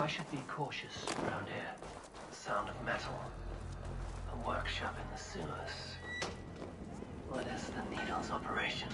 I should be cautious around here. The sound of metal. A workshop in the sewers. What is the Needle's operation?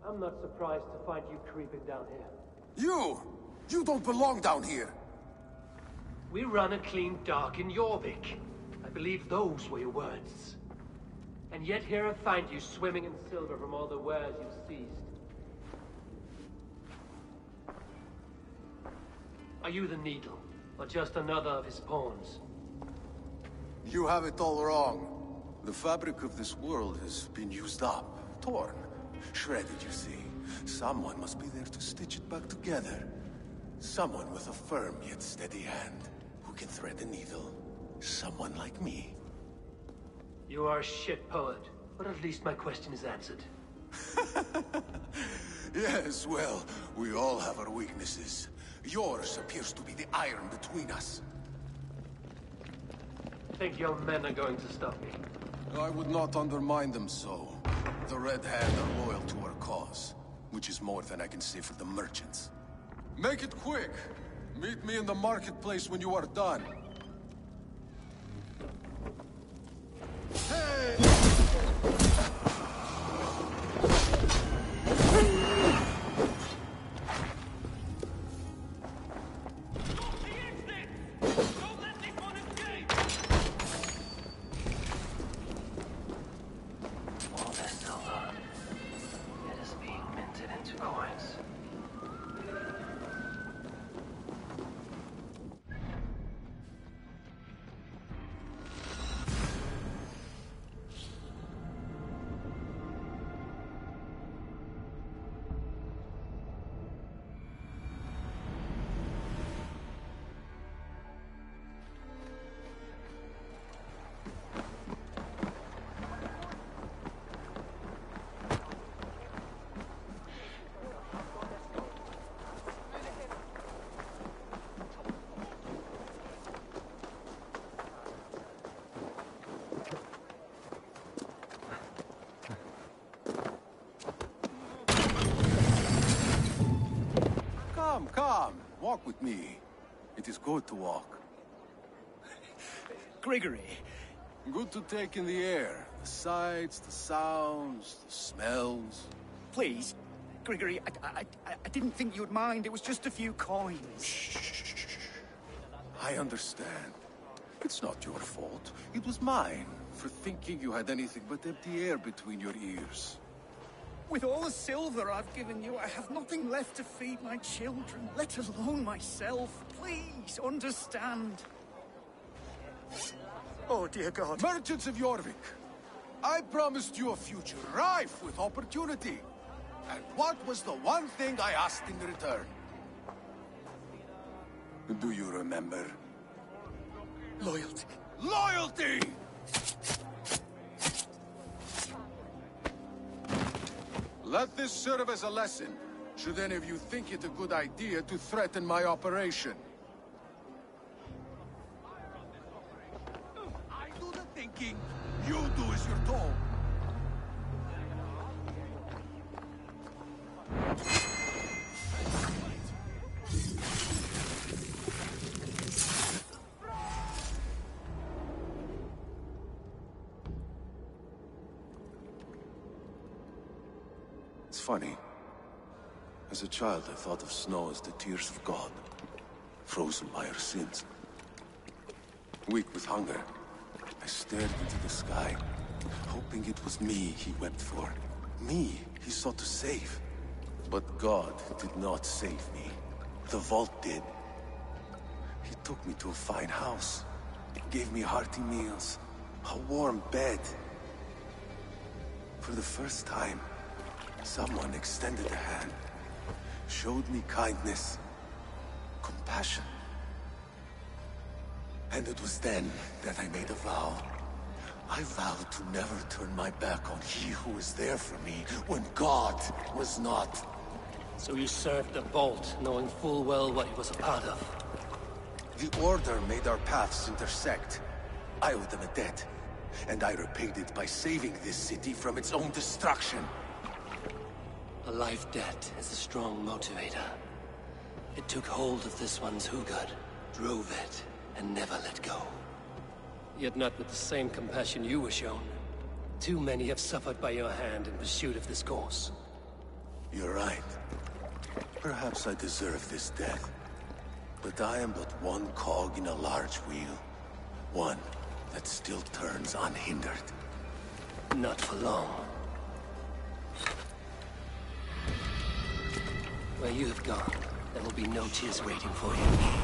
I'm not surprised to find you creeping down here. You don't belong down here. We run a clean dock in Jorvik. I believe those were your words. And yet here I find you swimming in silver from all the wares you've seized. Are you the Needle, or just another of his pawns? You have it all wrong. The fabric of this world has been used up, torn, shredded, you see. Someone must be there to stitch it back together. Someone with a firm yet steady hand, who can thread the needle. Someone like me. You are a shit poet, but at least my question is answered. Yes, well, we all have our weaknesses. Yours appears to be the iron between us. Think your men are going to stop me? I would not undermine them so. The Red Hand are loyal to our cause, which is more than I can say for the merchants. Make it quick! Meet me in the marketplace when you are done. Hey! Come, walk with me. It is good to walk. Gregory. Good to take in the air. The sights, the sounds, the smells. Please, Gregory, I didn't think you'd mind. It was just a few coins. Shh. I understand. It's not your fault. It was mine, for thinking you had anything but empty air between your ears. With all the silver I've given you, I have nothing left to feed my children, let alone myself. Please, understand. Oh, dear God. Merchants of Jorvik, I promised you a future rife with opportunity. And what was the one thing I asked in return? Do you remember? Loyalty. Loyalty! Let this serve as a lesson, should any of you think it a good idea to threaten my operation. I do thinking. You do as you're told. It's funny. As a child, I thought of snow as the tears of God, frozen by our sins. Weak with hunger, I stared into the sky, hoping it was me he wept for. Me he sought to save. But God did not save me. The vault did. He took me to a fine house, gave me hearty meals, a warm bed. For the first time, someone extended a hand, showed me kindness, compassion. And it was then that I made a vow. I vowed to never turn my back on he who was there for me when God was not. So you served the Vault, knowing full well what it was a part of. The Order made our paths intersect. I owed them a debt, and I repaid it by saving this city from its own destruction. A life debt is a strong motivator. It took hold of this one's Hugad, drove it, and never let go. Yet not with the same compassion you were shown. Too many have suffered by your hand in pursuit of this cause. You're right. Perhaps I deserve this death. But I am but one cog in a large wheel. One that still turns unhindered. Not for long. Where you have gone, there will be no tears waiting for you.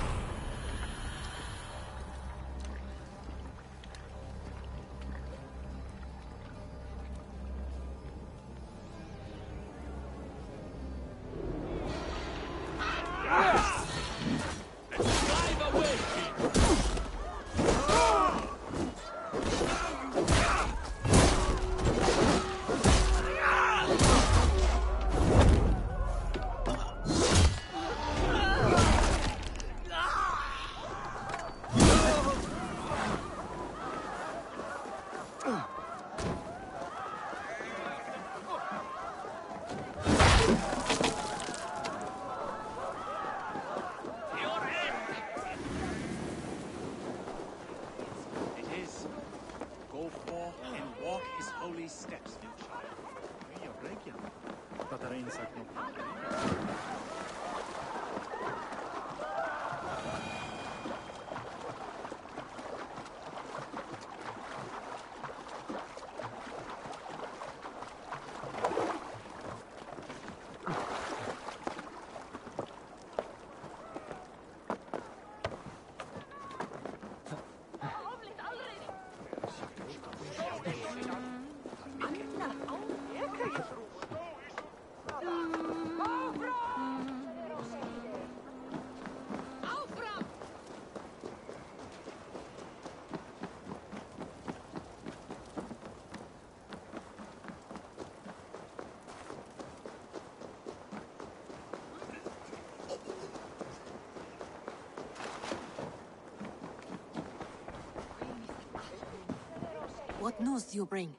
What news do you bring?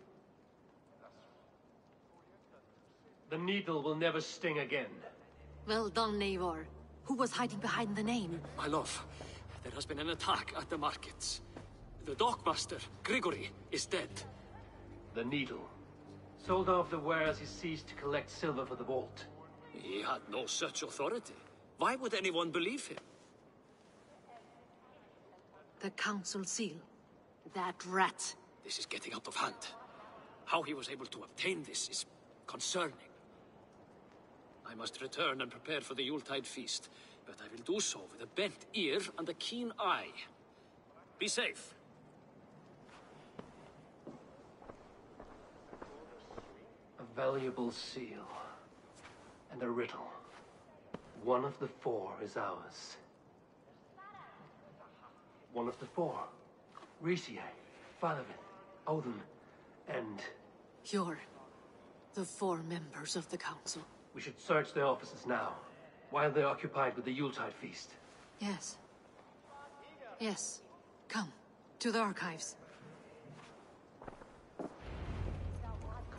The needle will never sting again. Well done, Eivor. Who was hiding behind the name? My love, there has been an attack at the markets. The dockmaster, Grigory, is dead. The needle. Sold off the wares he seized to collect silver for the vault. He had no such authority. Why would anyone believe him? The council seal. That rat. This is getting out of hand. How he was able to obtain this is concerning. I must return and prepare for the Yuletide feast, but I will do so with a bent ear and a keen eye. Be safe. A valuable seal. And a riddle. One of the four is ours. One of the four. Riesier, Falavin, Odin, and... You're the four members of the council. We should search their offices now, while they're occupied with the Yuletide feast. Yes. Yes. Come, to the archives.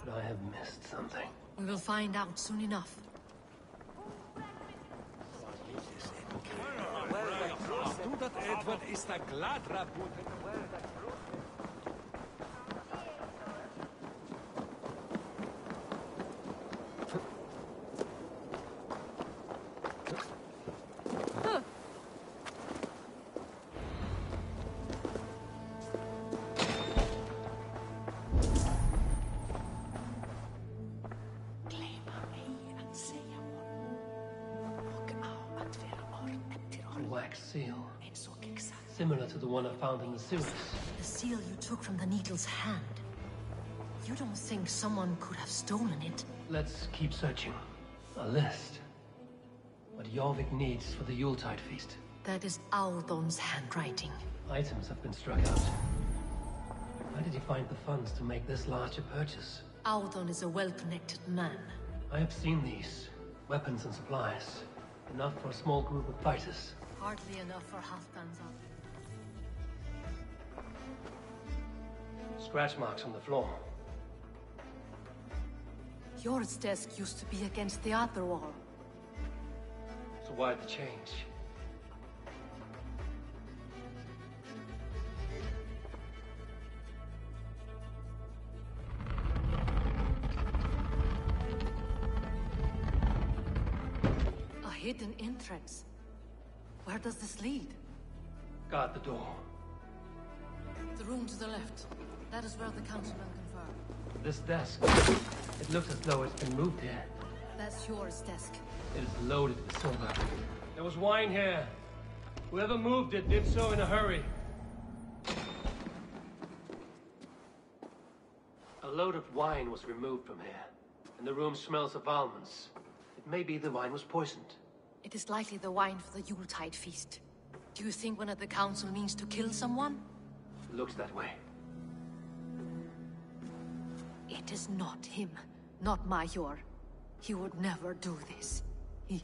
Could I have missed something? We will find out soon enough. Wax seal. Similar to the one I found in the sewers. The seal you took from the Needle's hand. You don't think someone could have stolen it? Let's keep searching. A list. What Jorvik needs for the Yuletide feast. That is Audon's handwriting. Items have been struck out. Where did he find the funds to make this larger purchase? Audon is a well-connected man. I have seen these. Weapons and supplies. Enough for a small group of fighters. Hardly enough for Halfdan's army. Scratch marks on the floor. Yours desk used to be against the other wall. So why the change? A hidden entrance. Where does this lead? Guard the door. The room to the left. That is where the councilman conferred. This desk. It looks as though it's been moved here. That's yours desk. It is loaded with silver. There was wine here. Whoever moved it did so in a hurry. A load of wine was removed from here, and the room smells of almonds. It may be the wine was poisoned. It is likely the wine for the Yuletide feast. Do you think one of the council means to kill someone? Looks that way. It is not him, not Major. He would never do this. He...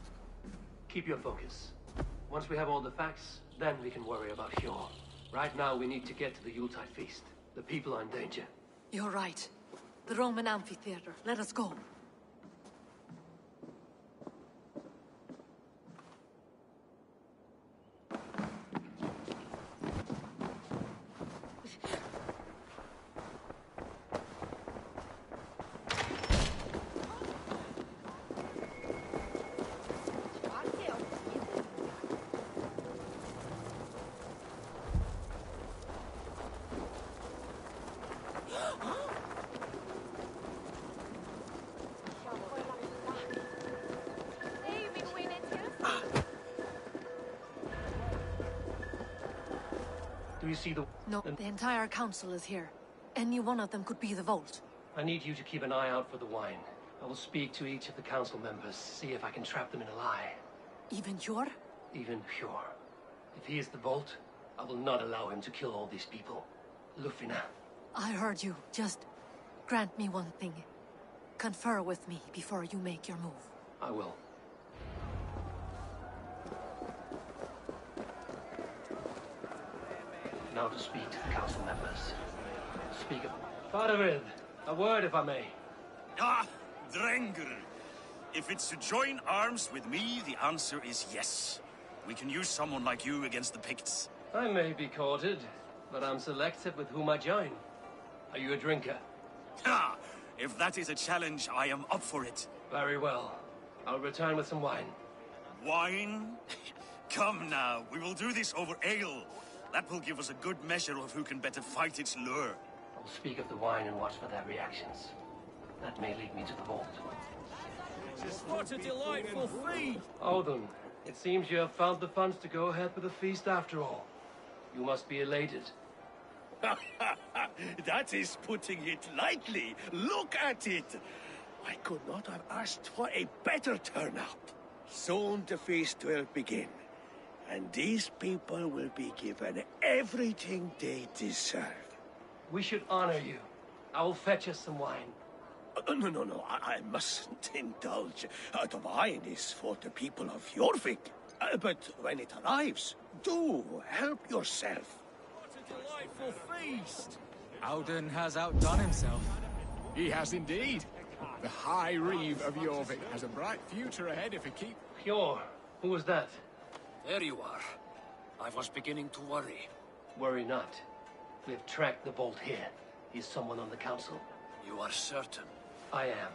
Keep your focus. Once we have all the facts, then we can worry about Hjor. Right now, we need to get to the Yuletide feast. The people are in danger. You're right. The Roman amphitheater. Let us go. Do you see the... No, the entire council is here. Any one of them could be the vault. I need you to keep an eye out for the wine. I will speak to each of the council members, see if I can trap them in a lie. Even Hjor? Even Hjor. If he is the vault, I will not allow him to kill all these people. Lufina. I heard you. Just grant me one thing. Confer with me before you make your move. I will. Now to speak to the council members. Speak of... Faravid, a word if I may. Ah, Drengr. If it's to join arms with me, the answer is yes. We can use someone like you against the Picts. I may be courted, but I'm selective with whom I join. Are you a drinker? Ha! If that is a challenge, I am up for it. Very well. I'll return with some wine. Wine? Come now, we will do this over ale. That will give us a good measure of who can better fight its lure. I'll speak of the wine and watch for their reactions. That may lead me to the vault. What a delightful feast! Odin, it seems you have found the funds to go ahead with the feast after all. You must be elated. That is putting it lightly. Look at it. I could not have asked for a better turnout. Soon the feast will begin. And these people will be given everything they deserve. We should honor you. I will fetch us some wine. No, I mustn't indulge. The wine is for the people of Jorvik. But when it arrives, do help yourself. What a delightful feast! Auden has outdone himself. He has indeed. The High Reeve of Jorvik has a bright future ahead if he keeps... Hjor, who was that? There you are. I was beginning to worry. Worry not. We have tracked the Vault here. He's someone on the council. You are certain? I am.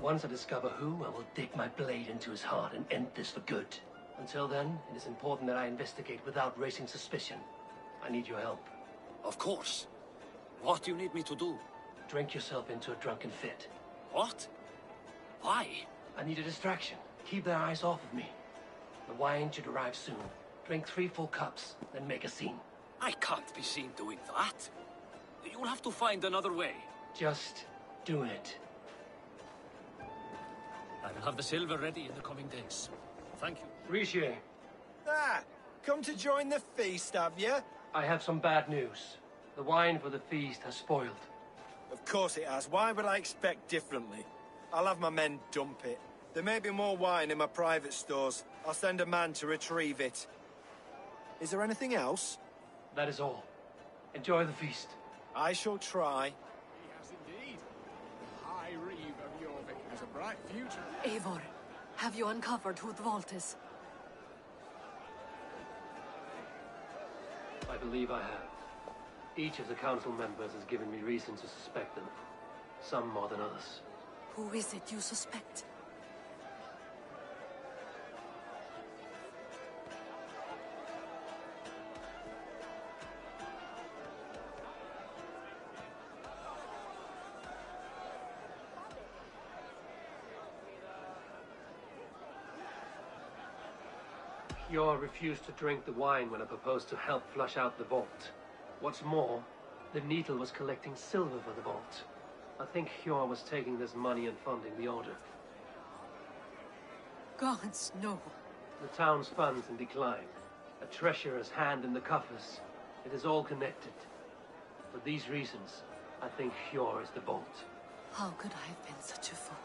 Once I discover who, I will dig my blade into his heart and end this for good. Until then, it is important that I investigate without raising suspicion. I need your help. Of course. What do you need me to do? Drink yourself into a drunken fit. What? Why? I need a distraction. Keep their eyes off of me. The wine should arrive soon. Drink 3 full cups, then make a scene. I can't be seen doing that. You'll have to find another way. Just do it. I will have the silver ready in the coming days. Thank you. Riche, Ah, come to join the feast, have you? I have some bad news. The wine for the feast has spoiled. Of course it has. Why would I expect differently? I'll have my men dump it. There may be more wine in my private stores. I'll send a man to retrieve it. Is there anything else? That is all. Enjoy the feast. I shall try. He has indeed. The High Reeve of Jorvik has a bright future. Eivor, have you uncovered who the Vault is? I believe I have. Each of the council members has given me reason to suspect them. Some more than others. Who is it you suspect? Hjor refused to drink the wine when I proposed to help flush out the Vault. What's more, the Needle was collecting silver for the Vault. I think Hjor was taking this money and funding the Order. Gods, no. The town's funds in decline. A treasurer's hand in the coffers. It is all connected. For these reasons, I think Hjor is the Vault. How could I have been such a fool?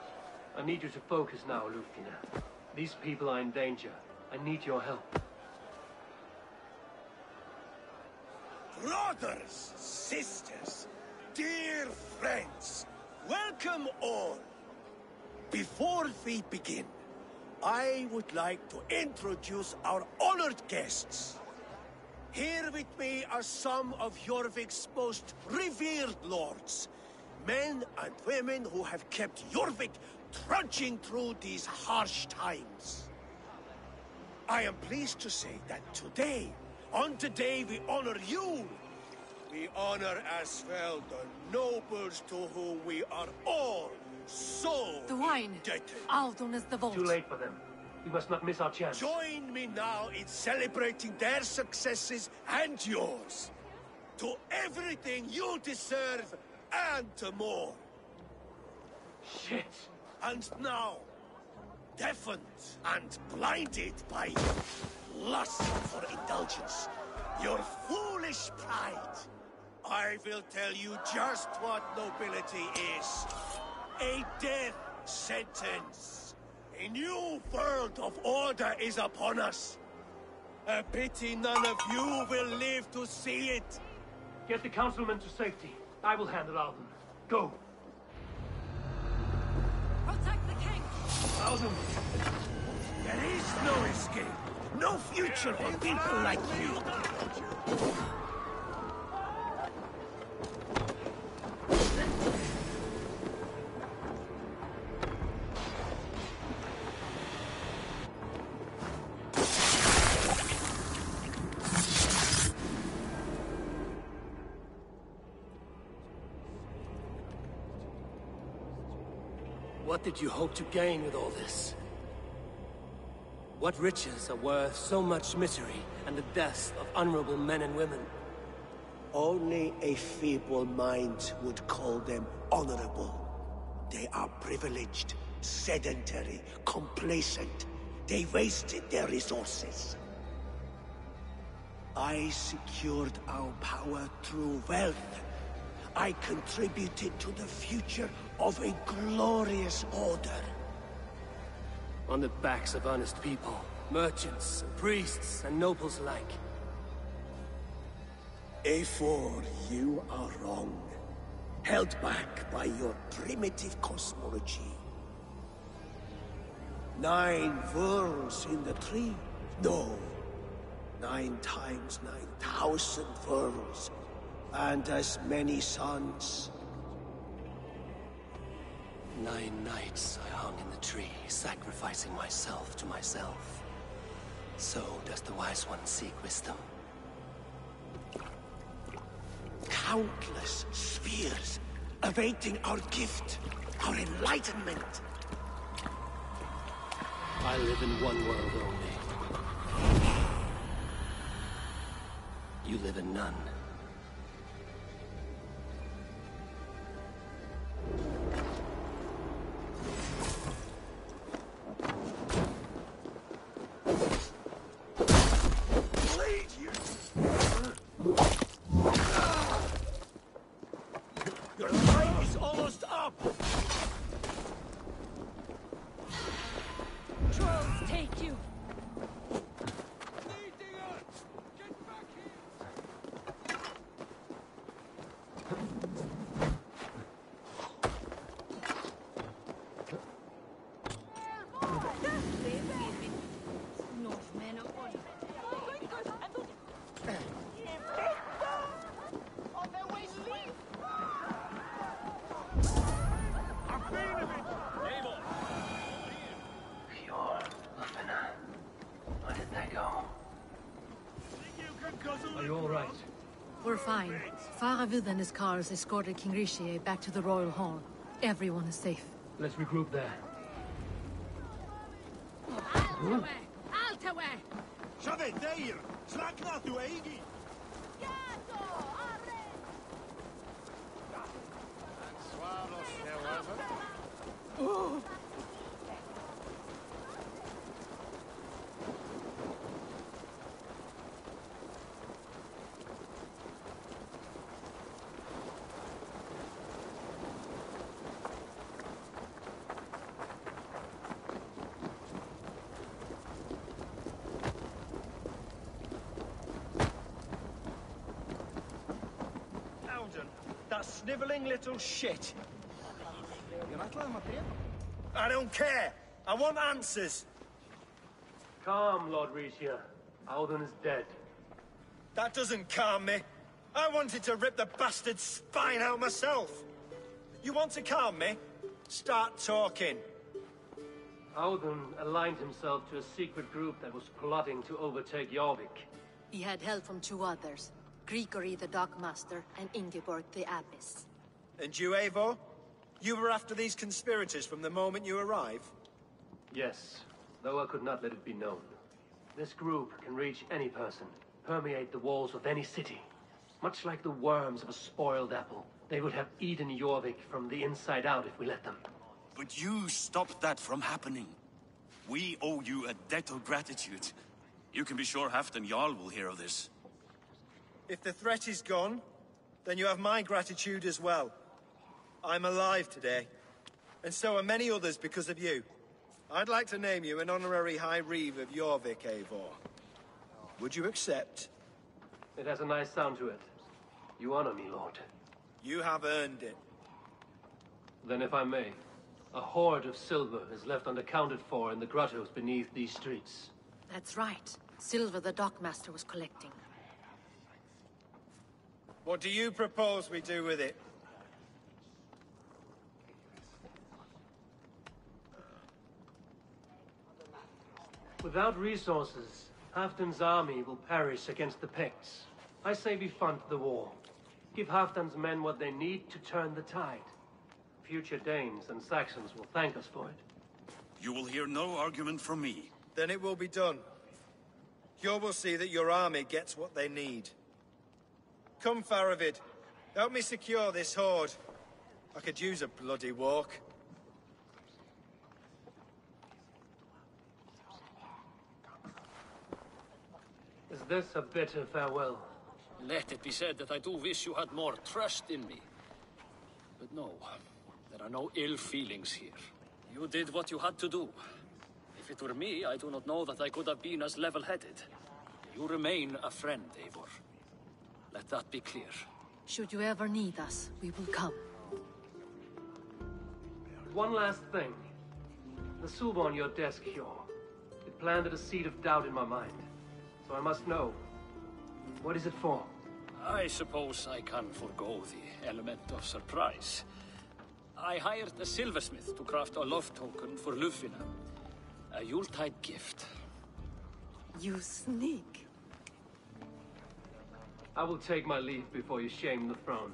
I need you to focus now, Lufina. These people are in danger. I need your help. Brothers, sisters, dear friends, welcome all. Before we begin, I would like to introduce our honored guests. Here with me are some of Jorvik's most revered lords, men and women who have kept Jorvik trudging through these harsh times. I am pleased to say that today, on the day we honor you, we honor as well the nobles to whom we are all so The wine! indebted. Aldon is the Vault. Too late for them. We must not miss our chance. Join me now in celebrating their successes and yours. To everything you deserve and more. Shit! And now, deafened and blinded by lust for indulgence, your foolish pride, I will tell you just what nobility is. A death sentence. A new world of order is upon us. A pity none of you will live to see it. Get the councilmen to safety. I will handle Alden. Go! Protect the king! Alden! There is no escape. No future for people like you. What did you hope to gain with all this? What riches are worth so much misery and the deaths of honorable men and women? Only a feeble mind would call them honorable. They are privileged, sedentary, complacent. They wasted their resources. I secured our power through wealth. I contributed to the future of a glorious order. On the backs of honest people, merchants, and priests, and nobles alike. Eivor, you are wrong. Hell held back by your primitive cosmology. 9 worlds in the tree? No. 9 times 9,000 worlds, and as many suns. 9 nights I hung in the tree, sacrificing myself to myself. So does the Wise One seek wisdom. Countless spheres, awaiting our gift, our enlightenment. I live in one world only. You live in none. Your time is almost up! Trolls take you! Where did they go? Are you all right? We're fine. Faravid and his cars escorted King Rishi back to the Royal Hall. Everyone is safe. Let's regroup there. Shove there! Slakna tu eigi! That sniveling little shit. I don't care. I want answers. Calm, Lord Ricia. Auden is dead. That doesn't calm me. I wanted to rip the bastard's spine out myself. You want to calm me? Start talking. Auden aligned himself to a secret group that was plotting to overtake Jorvik. He had help from 2 others. Grigory the Dockmaster and Ingeborg the Abbess. And you, Eivor? You were after these conspirators from the moment you arrived? Yes, though I could not let it be known. This group can reach any person, permeate the walls of any city. Much like the worms of a spoiled apple, they would have eaten Jorvik from the inside out if we let them. But you stopped that from happening. We owe you a debt of gratitude. You can be sure Halfdan Jarl will hear of this. If the threat is gone, then you have my gratitude as well. I'm alive today, and so are many others because of you. I'd like to name you an honorary High Reeve of Jorvik, Eivor. Would you accept? It has a nice sound to it. You honor me, Lord. You have earned it. Then if I may, a hoard of silver is left unaccounted for in the grottos beneath these streets. That's right. Silver the Dockmaster was collecting. What do you propose we do with it? Without resources, Halfdan's army will perish against the Picts. I say we fund the war. Give Halfdan's men what they need to turn the tide. Future Danes and Saxons will thank us for it. You will hear no argument from me. Then it will be done. You will see that your army gets what they need. Come, Faravid. Help me secure this hoard. I could use a bloody walk. Is this a bitter farewell? Let it be said that I do wish you had more trust in me. But no, there are no ill feelings here. You did what you had to do. If it were me, I do not know that I could have been as level-headed. You remain a friend, Eivor. Let that be clear. Should you ever need us, we will come. one last thing. The silver on your desk, Hjor. It planted a seed of doubt in my mind. So I must know. What is it for? I suppose I can forego the element of surprise. I hired a silversmith to craft a love token for Lufina. A Yuletide gift. You sneak. I will take my leave before you shame the throne.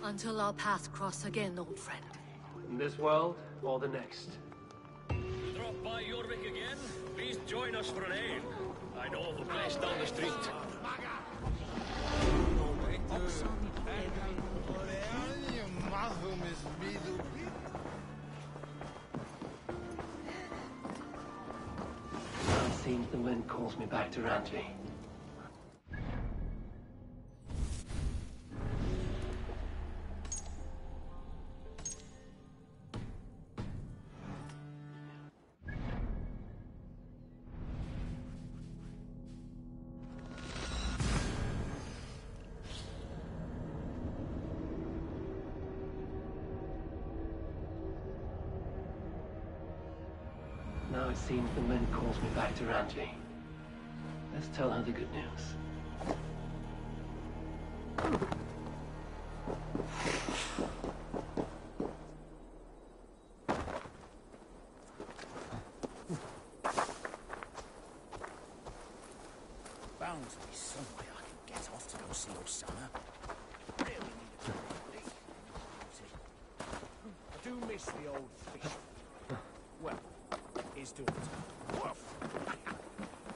Until our paths cross again, old friend. In this world, or the next. Drop by Jorvik again? Please join us for an ale. I know of a place down the street. It seems the wind calls me back to Randvi. Now it seems the wind calls me back to Randvi. Let's tell her the good news. Bound to be some way I can get off to go see Osama. Really need a break. I do miss the old fish. Well, his daughter. Woof!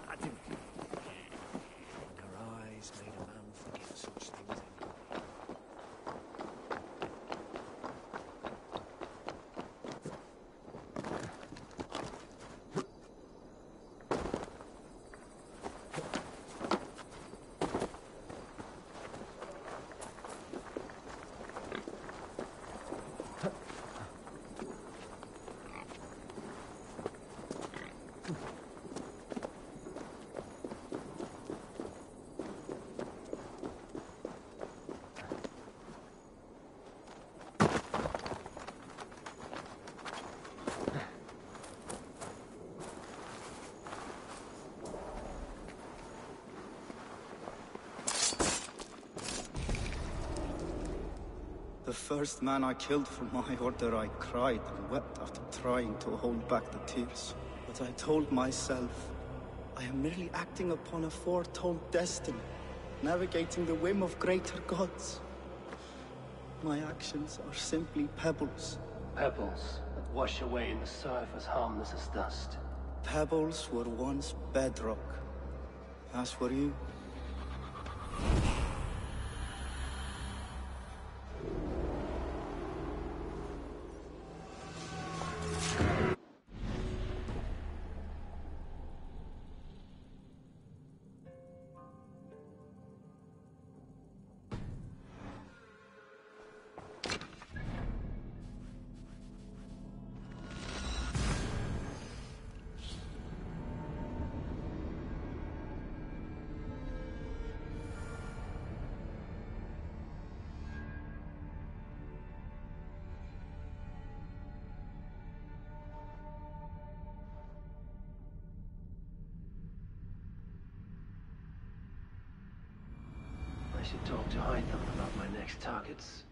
I do. And her eyes made a man forget such things anyway. The first man I killed for my order, I cried and wept after trying to hold back the tears. But I told myself, I am merely acting upon a foretold destiny, navigating the whim of greater gods. My actions are simply pebbles. Pebbles that wash away in the surf as harmless as dust. Pebbles were once bedrock, as were you. I should talk to Hytham about my next targets.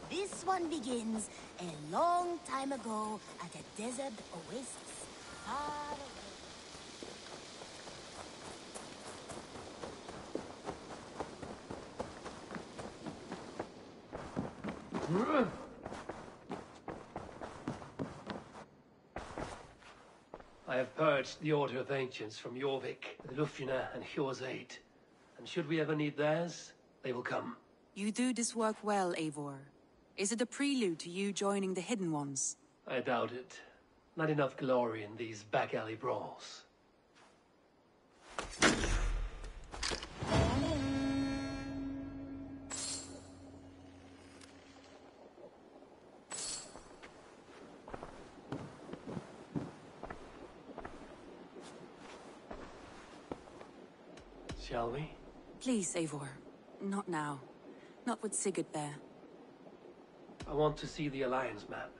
This one begins a long time ago at a desert oasis. Far away. I have purged the Order of Ancients from Jorvik, with Lufina and Hjor's aid. And should we ever need theirs, they will come. You do this work well, Eivor. Is it a prelude to you joining the Hidden Ones? I doubt it. Not enough glory in these back-alley brawls. shall we? Please, Eivor. Not now. Not with Sigurd there. I want to see the Alliance map.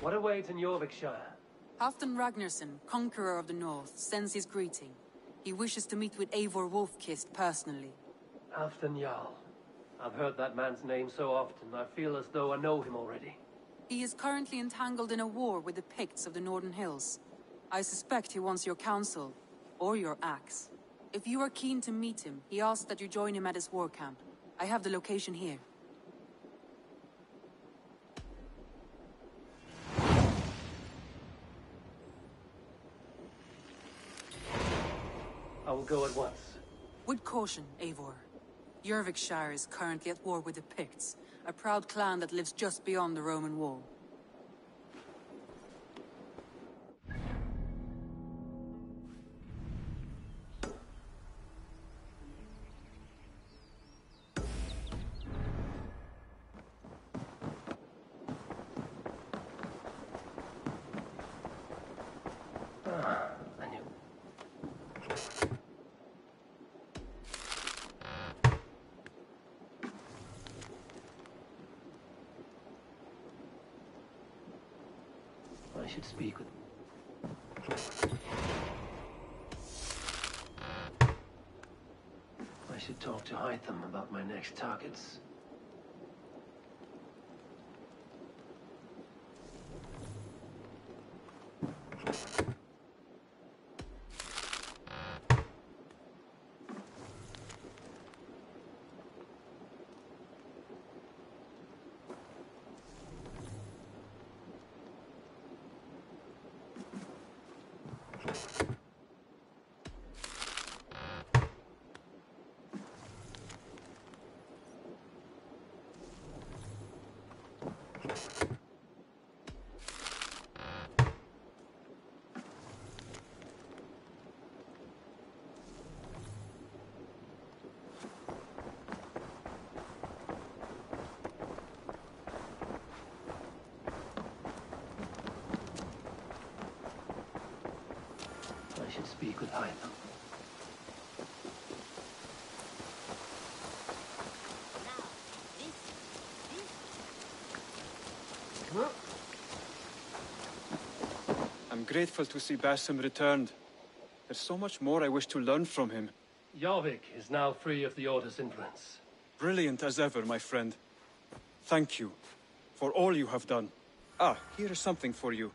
What awaits in Jorvikshire? Halfdan Ragnarsson, conqueror of the north, sends his greeting. He wishes to meet with Eivor Wolfkist personally. Halfdan Jarl. I've heard that man's name so often, I feel as though I know him already. He is currently entangled in a war with the Picts of the Northern Hills. I suspect he wants your counsel, or your axe. If you are keen to meet him, he asks that you join him at his war camp. I have the location here. I will go at once. With caution, Eivor. Jorvikshire is currently at war with the Picts, a proud clan that lives just beyond the Roman wall. I should speak with... I should talk to Hytham about my next targets. I should speak with Hytham. I'm grateful to see Basim returned. There's so much more I wish to learn from him. Jorvik is now free of the Order's influence. Brilliant as ever, my friend. Thank you for all you have done. Ah, here is something for you.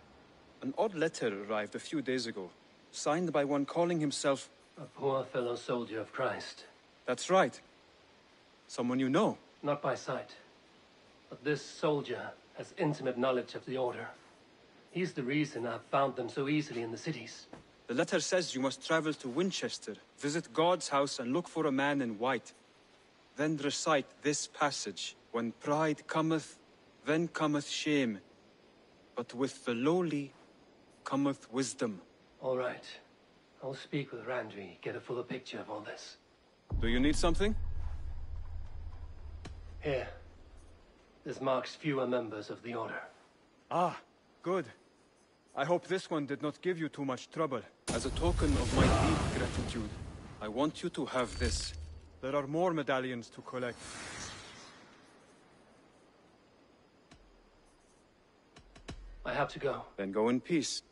An odd letter arrived a few days ago, signed by one calling himself... A poor fellow soldier of Christ. That's right. Someone you know. Not by sight. But this soldier has intimate knowledge of the Order. He's the reason I've found them so easily in the cities. The letter says you must travel to Winchester, visit God's house and look for a man in white. Then recite this passage. When pride cometh, then cometh shame. But with the lowly cometh wisdom. All right. I'll speak with Randvi, get a fuller picture of all this. Do you need something? Here. This marks fewer members of the Order. Ah, good. I hope this one did not give you too much trouble. As a token of my deep gratitude, I want you to have this. There are more medallions to collect. I have to go. Then go in peace.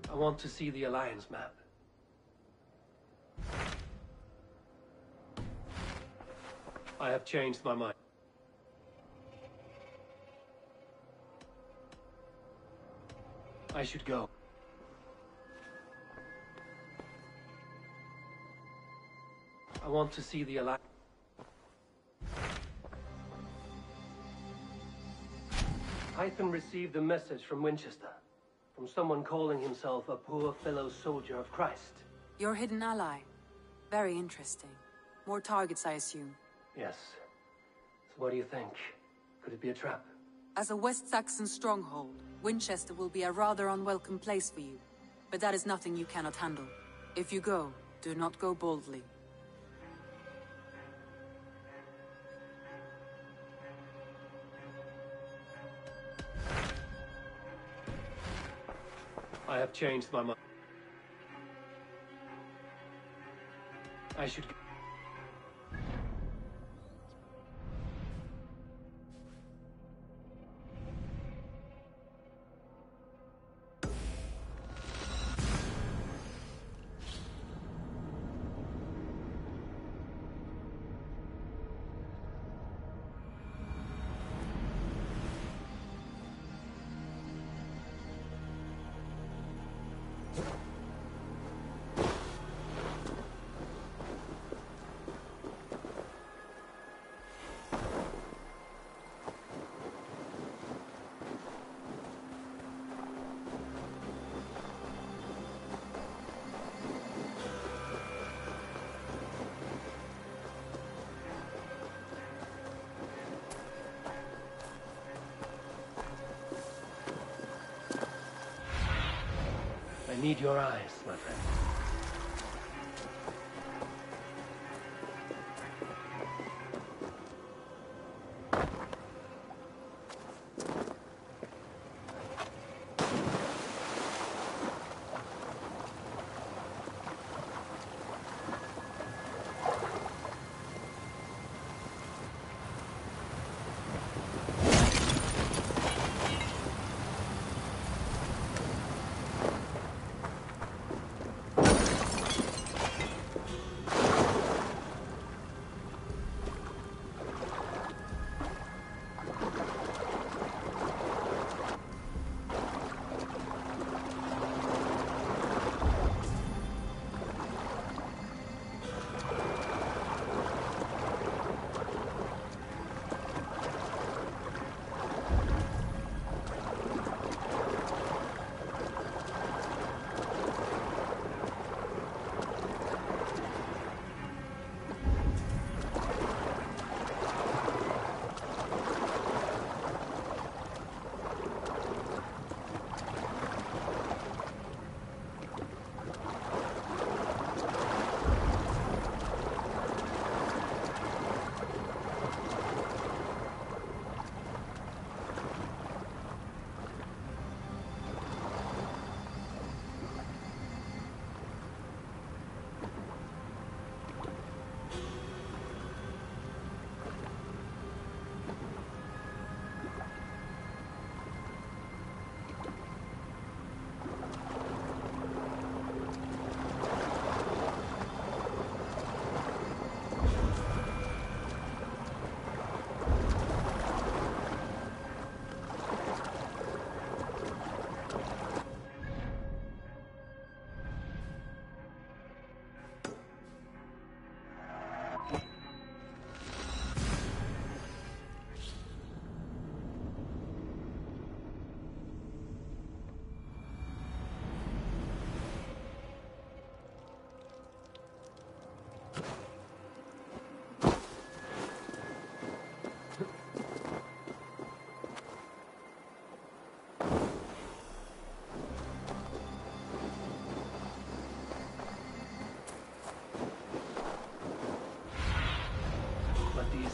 I want to see the Alliance map. I have changed my mind. I should go. I want to see the Alliance. Hythen received a message from Winchester. From someone calling himself a poor fellow soldier of Christ. Your hidden ally. Very interesting. More targets, I assume. Yes. So what do you think? Could it be a trap? As a West Saxon stronghold, Winchester will be a rather unwelcome place for you. But that is nothing you cannot handle. If you go, do not go boldly. I have changed my mind. I should... I need your eyes, my friend.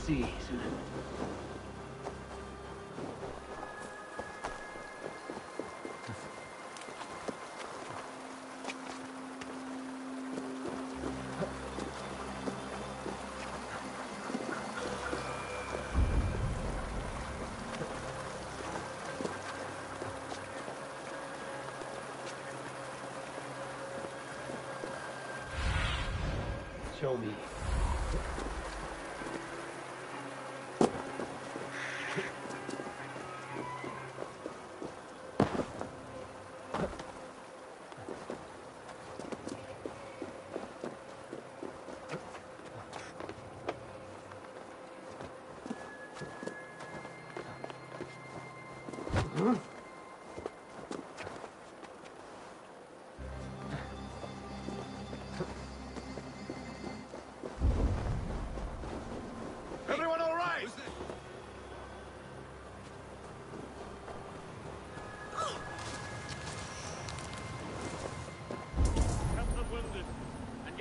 See, Susan. Show me.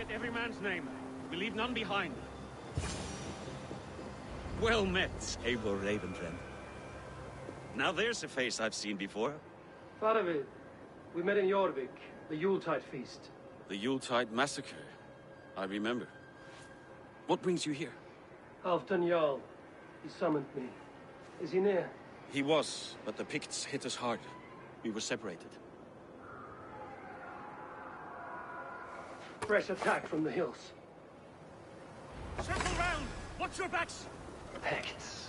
Write every man's name. We leave none behind. Well met, able raven friend. Now there's a face I've seen before. Faravid, we met in Jorvik, the Yuletide feast. The Yuletide massacre. I remember. What brings you here? Halfdan Jarl. He summoned me. Is he near? He was, but the Picts hit us hard. We were separated. Fresh attack from the hills. Circle round! Watch your backs! Picts.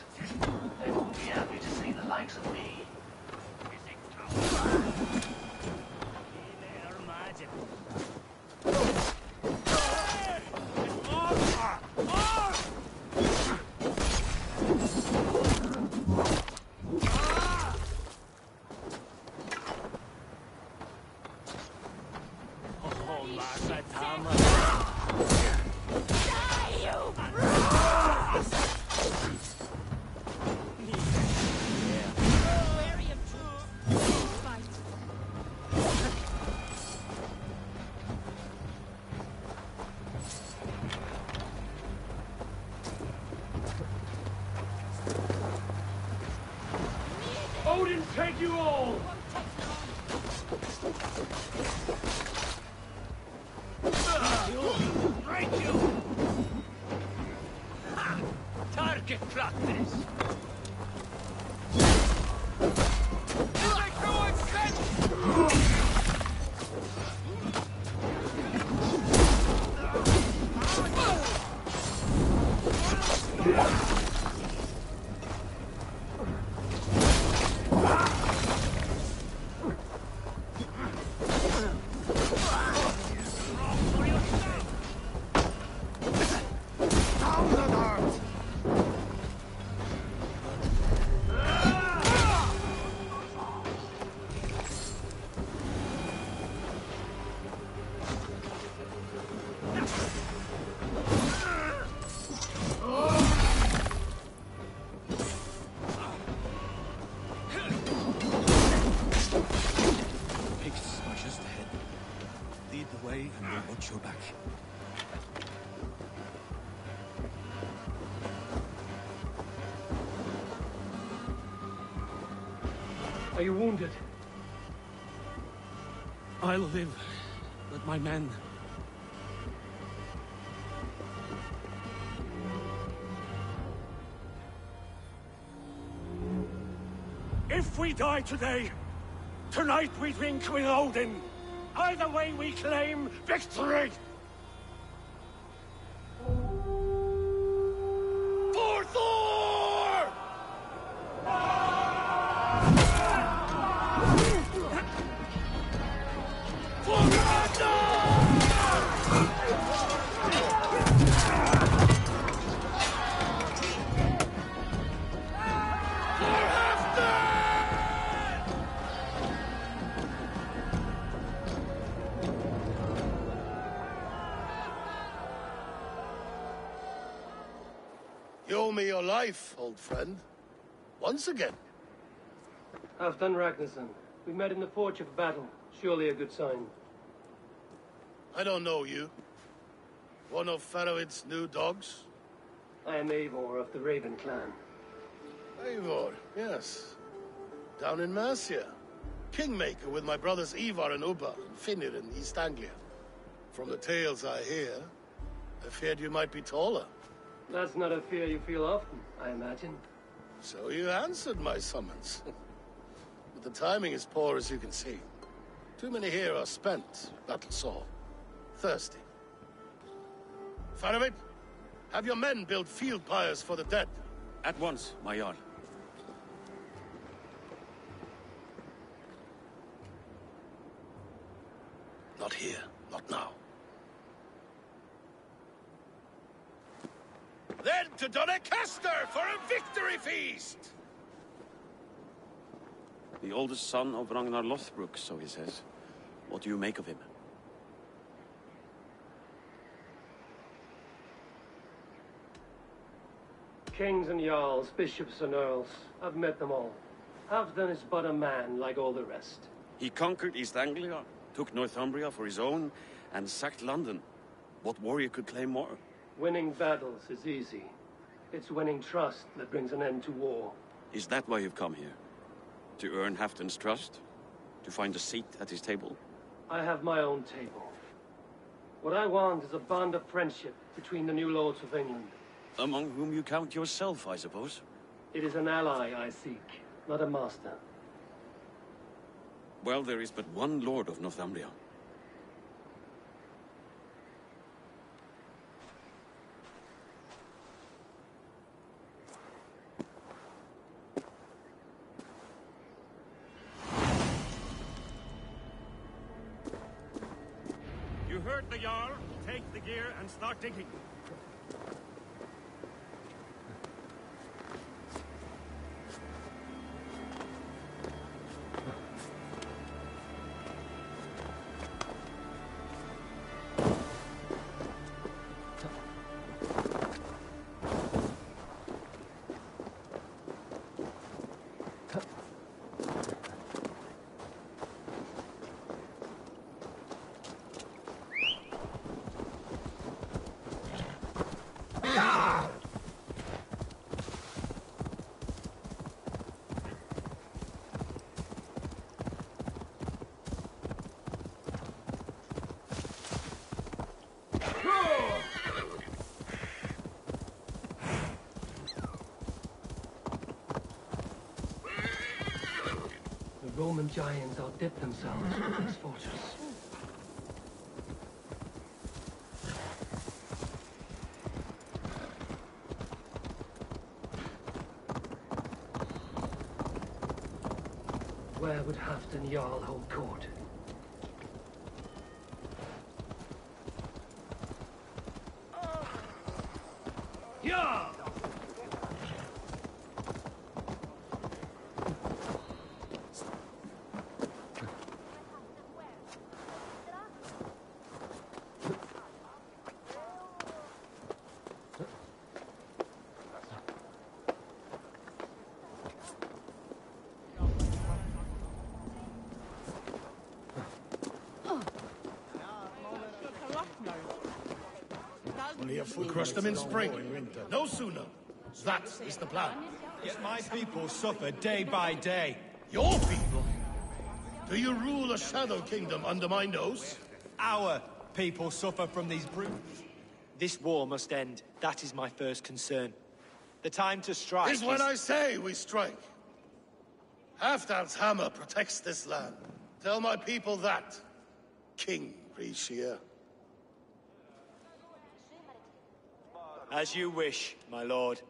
They won't be happy to see the likes of me. Odin, take you all! Break you! Ha! Target practice! Your back. Are you wounded? I'll live, but my men... If we die today, tonight we drink with Odin. Either way we claim victory! For Thor! For You owe me your life, old friend. Once again. Halfdan Ragnarsson. We met in the forge of battle. Surely a good sign. I don't know you. One of Faravid's new dogs? I am Eivor of the Raven clan. Eivor, yes. Down in Mercia. Kingmaker with my brothers Ivar and Ubba, and Finnr in East Anglia. From the tales I hear, I feared you might be taller. That's not a fear you feel often, I imagine. So you answered my summons. But the timing is poor, as you can see. Too many here are spent, battle sore, thirsty. Faravid, have your men build field pyres for the dead. At once, my Jarl. Not here, not now. Then to Doncaster for a victory feast! The oldest son of Ragnar Lothbrok, so he says. What do you make of him? Kings and jarls, bishops and earls. I've met them all. Halfdan is but a man like all the rest. He conquered East Anglia, took Northumbria for his own, and sacked London. What warrior could claim more? Winning battles is easy. It's winning trust that brings an end to war. Is that why you've come here? To earn Halfdan's trust? To find a seat at his table? I have my own table. What I want is a bond of friendship between the new lords of England. Among whom you count yourself, I suppose? It is an ally I seek, not a master. Well, there is but one lord of Northumbria. You heard the Jarl. Take the gear and start digging. The Roman giants outdid themselves with this fortress. Where would Halfdan Jarl hold court? Yeah! We crush them in spring. No sooner. That is the plan. Yet my people suffer day by day. Your people? Do you rule a shadow kingdom under my nose? Our people suffer from these brutes. This war must end. That is my first concern. The time to strike is when I say we strike. Halfdan's hammer protects this land. Tell my people that, King Rishia. As you wish, my lord.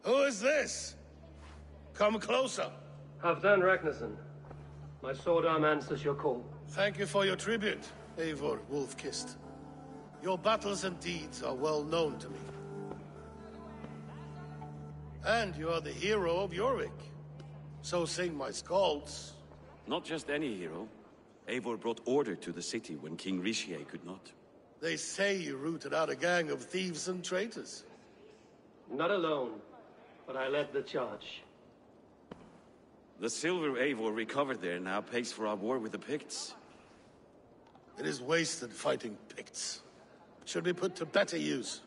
Who is this? Come closer. Halfdan Ragnarsson. My sword arm answers your call. Thank you for your tribute, Eivor Wolf-Kissed. Your battles and deeds are well known to me. And you are the hero of Jorvik. So sing my skalds. Not just any hero. Eivor brought order to the city when King Rishie could not. They say you rooted out a gang of thieves and traitors. Not alone, but I led the charge. The silver Eivor recovered there now pays for our war with the Picts. It is wasted fighting Picts. Should be put to better use.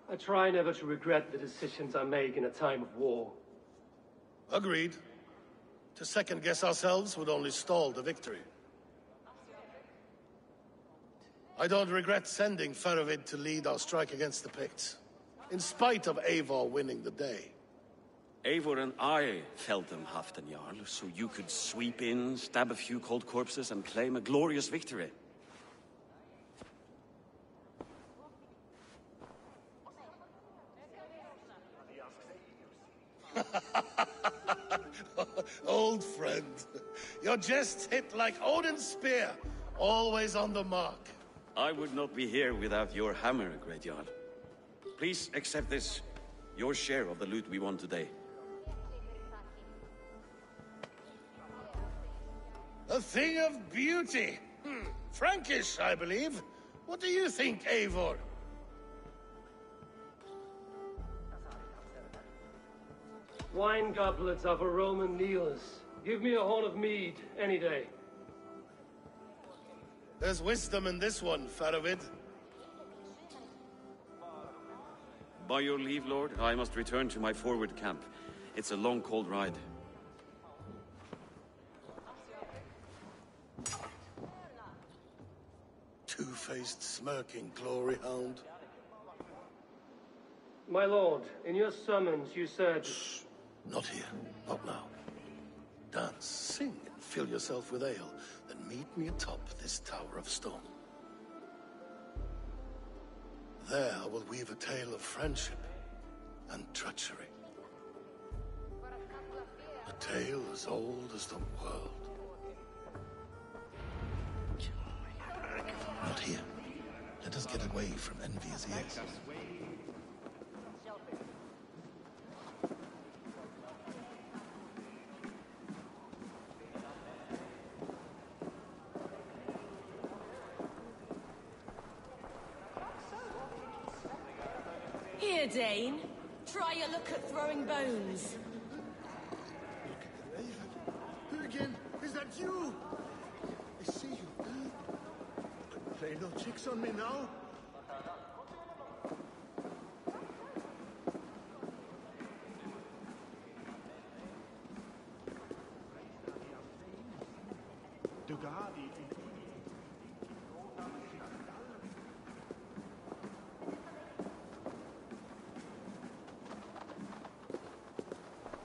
I try never to regret the decisions I make in a time of war. Agreed. To second-guess ourselves would only stall the victory. I don't regret sending Faravid to lead our strike against the Picts, in spite of Eivor winning the day. Eivor and I felled them, Halfdan Jarl, so you could sweep in, stab a few cold corpses, and claim a glorious victory. Old friend, your jest hit like Odin's spear, always on the mark. I would not be here without your hammer, Great Jarl. Please accept this, your share of the loot we won today. A thing of beauty. Frankish, I believe. What do you think, Eivor? Wine goblets are for Roman kneelers. Give me a horn of mead, any day. There's wisdom in this one, Faravid. By your leave, Lord, I must return to my forward camp. It's a long, cold ride. Two-faced, smirking glory hound. My lord, in your summons you said... Shh. Not here. Not now. Dance, sing, and fill yourself with ale. Then meet me atop this tower of stone. There I will weave a tale of friendship and treachery. A tale as old as the world. Not here. Let us get away from envious ears. Here, Dane. Try your luck at throwing bones. Who again? Is that you? I see you. Play no tricks on me now.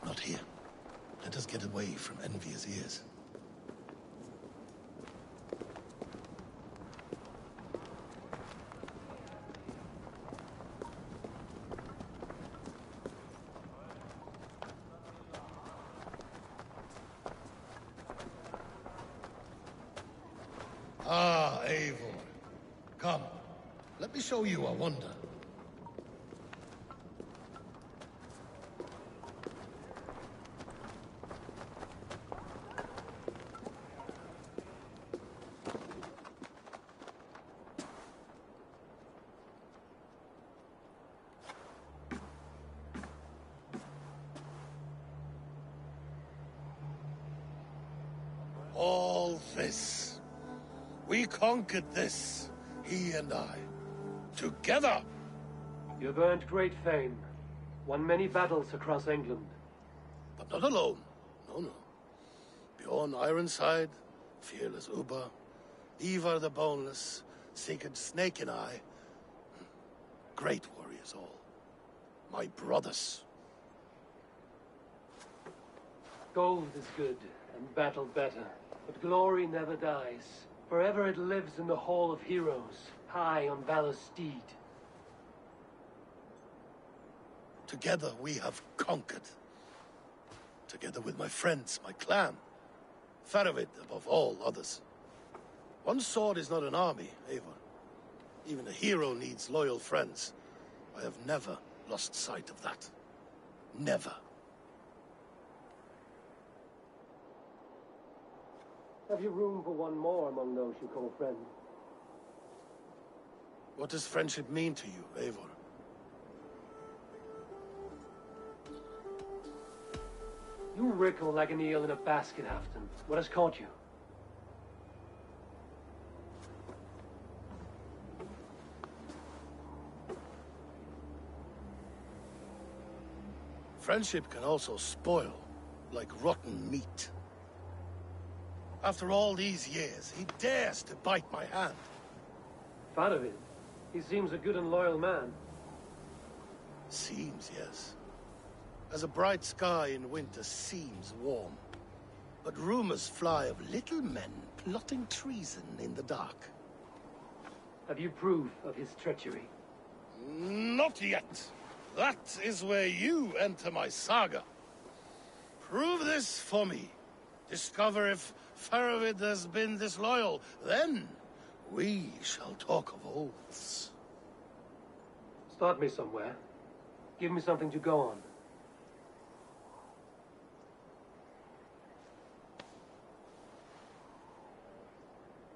Not here. Let us get away from envious ears. Ah, Eivor. Come, let me show you a wonder. All this. We conquered this, he and I. Together! You've earned great fame. Won many battles across England. But not alone. No, no. Bjorn Ironside, fearless Uber, Ivar the Boneless, Sigurd Snake and I. Great warriors all. My brothers. Gold is good, and battle better. But glory never dies. Forever it lives in the Hall of Heroes, high on Valor's steed. Together we have conquered. Together with my friends, my clan. Faravid above all others. One sword is not an army, Eivor. Even a hero needs loyal friends. I have never lost sight of that. Never. Have you room for one more among those you call friends? What does friendship mean to you, Eivor? You wriggle like an eel in a basket, Halfton. What has caught you? Friendship can also spoil, like rotten meat. After all these years, he dares to bite my hand. Faravid? He seems a good and loyal man. Seems, yes. As a bright sky in winter seems warm. But rumors fly of little men plotting treason in the dark. Have you proof of his treachery? Not yet. That is where you enter my saga. Prove this for me. Discover if Faravid has been disloyal. Then we shall talk of oaths. Start me somewhere. Give me something to go on.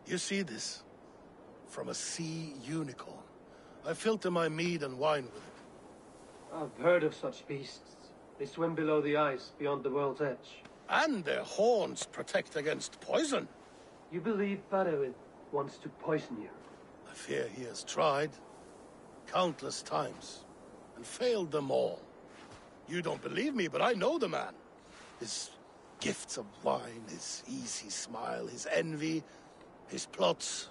You see this? From a sea unicorn. I filter my mead and wine with it. I've heard of such beasts. They swim below the ice, beyond the world's edge. And their horns protect against poison. You believe Faroid wants to poison you? I fear he has tried countless times and failed them all. You don't believe me, but I know the man. His gifts of wine, his easy smile, his envy, his plots.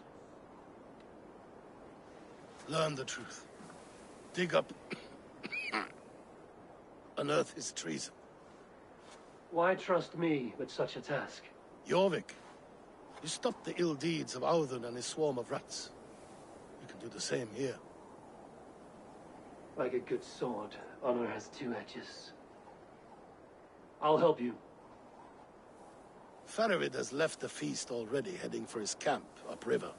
Learn the truth. Dig up, unearth his treason. Why trust me with such a task? Jorvik, you stopped the ill deeds of Audun and his swarm of rats. You can do the same here. Like a good sword, honor has two edges. I'll help you. Faroid has left the feast already, heading for his camp upriver.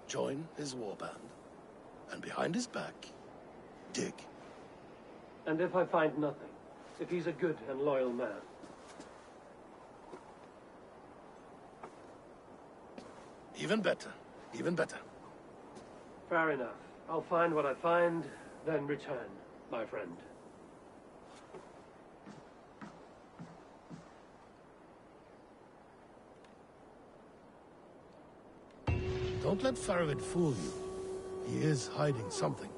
Join his warband, and behind his back, dig. And if I find nothing? If he's a good and loyal man? Even better. Even better. Fair enough. I'll find what I find, then return, my friend. Don't let Faroid fool you. He is hiding something.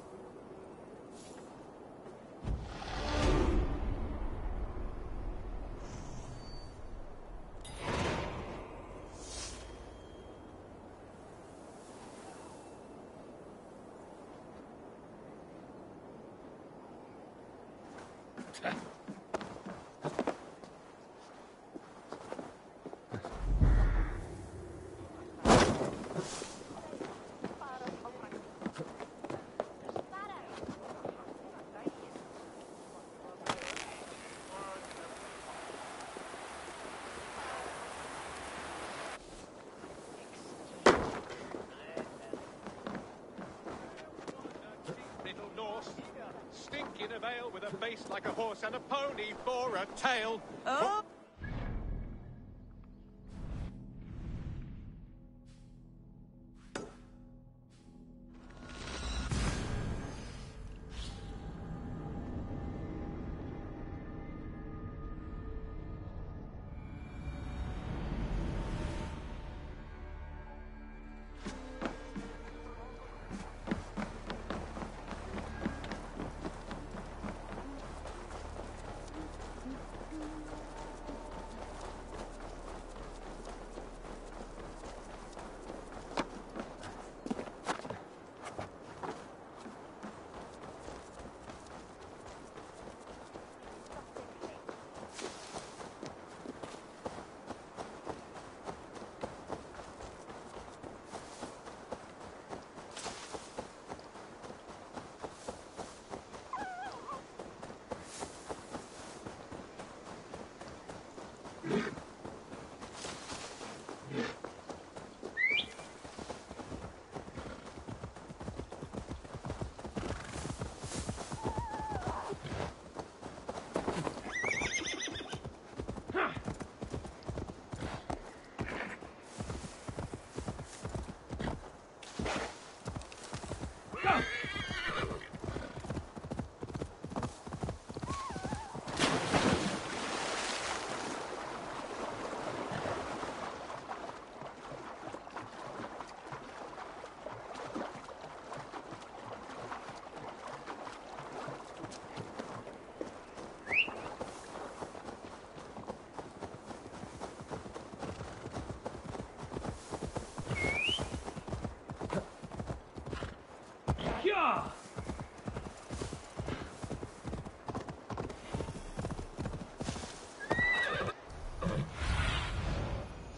Stink in a veil with a face like a horse and a pony for a tail. Oh!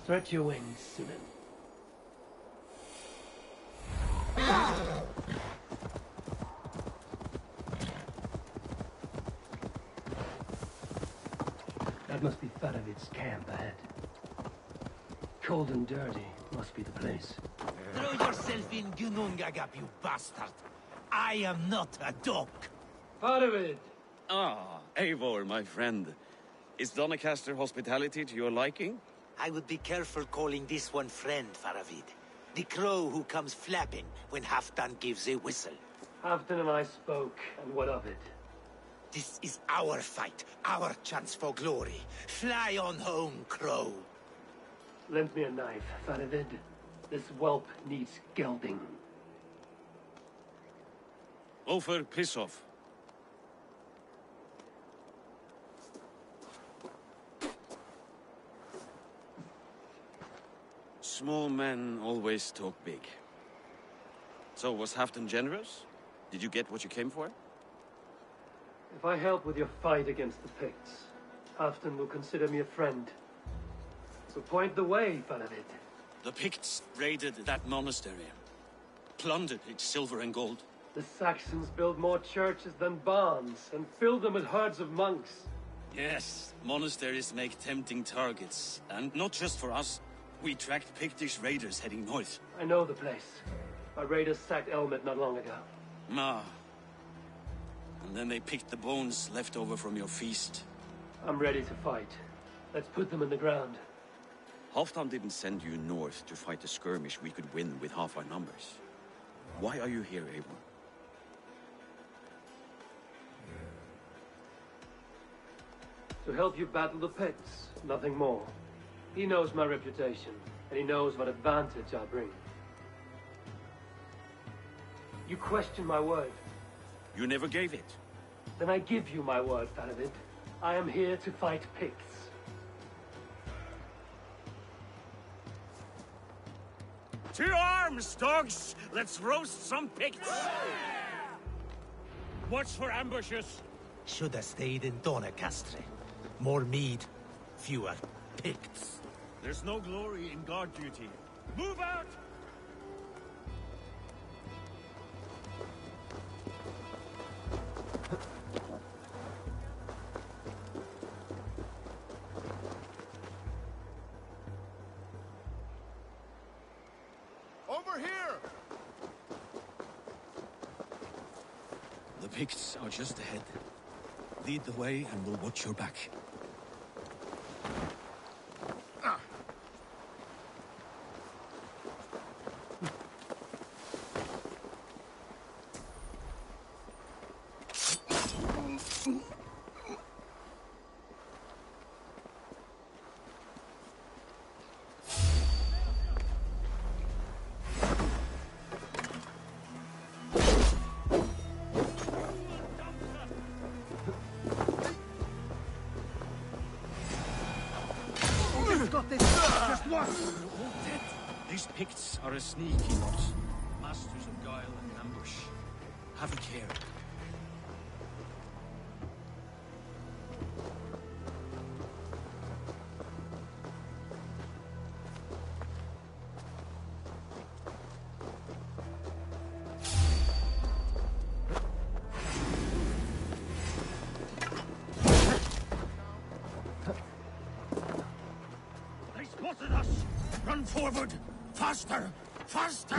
Stretch your wings, Sinan. That must be Farovid's camp ahead. Cold and dirty must be the place. Throw yourself in Gunungagap, you bastard! I am not a dog! Farovid! Ah, Eivor, my friend. Is Doncaster hospitality to your liking? I would be careful calling this one friend, Faravid. The crow who comes flapping when Halfdan gives a whistle. Halfdan and I spoke, and what of it? This is our fight, our chance for glory. Fly on home, Crow. Lend me a knife, Fanavid. This whelp needs gelding. Ofer, piss off. Small men always talk big. So, was Halfdan generous? Did you get what you came for? If I help with your fight against the Picts, Halfdan will consider me a friend. So point the way, Fanavid. The Picts raided that monastery. Plundered its silver and gold. The Saxons build more churches than barns, and fill them with herds of monks. Yes, monasteries make tempting targets. And not just for us. We tracked Pictish raiders heading north. I know the place. Our raiders sacked Elmet not long ago. Ah. And then they picked the bones left over from your feast. I'm ready to fight. Let's put them in the ground. Halfdan didn't send you north to fight a skirmish we could win with half our numbers. Why are you here, Eivor? To help you battle the Picts, nothing more. He knows my reputation, and he knows what advantage I bring. You question my word. You never gave it. Then I give you my word, Fanavid. I am here to fight Picts. To arms, dogs! Let's roast some Picts! Watch for ambushes! Should have stayed in Doncaster. More mead, fewer Picts. There's no glory in guard duty. Move out! Over here! The Picts are just ahead. Lead the way and we'll watch your back. These Picts are a sneaky lot. Masters of guile and ambush. Have a care. They spotted us! Run forward! Faster! Faster!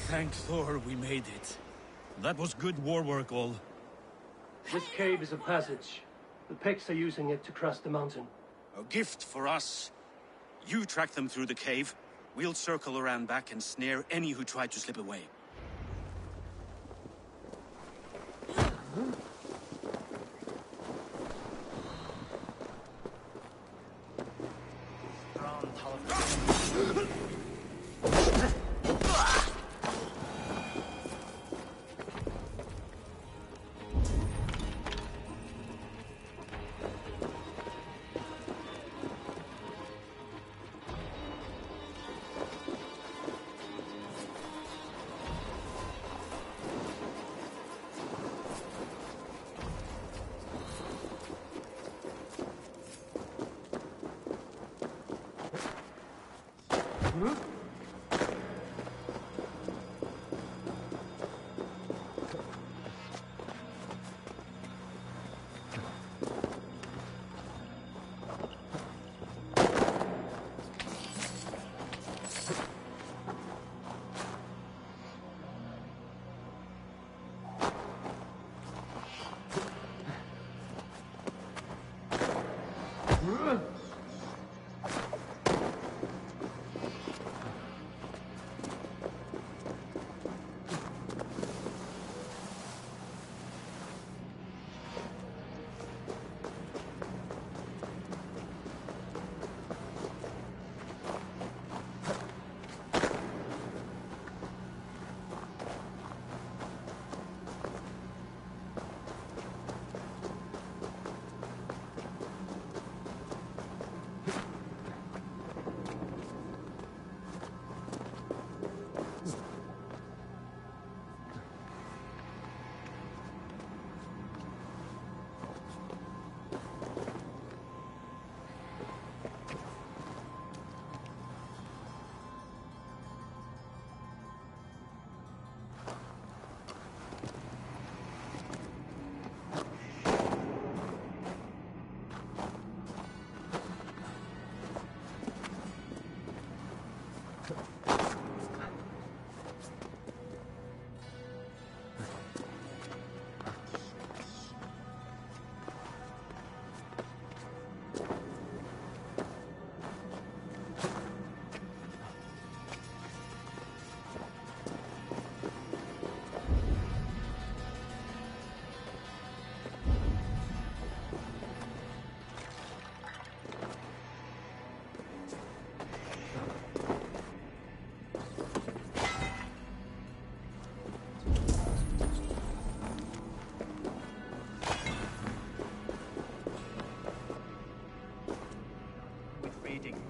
Thank Thor we made it. That was good war work, all. This cave is a passage. The Picts are using it to cross the mountain. A gift for us. You track them through the cave. We'll circle around back and snare any who try to slip away.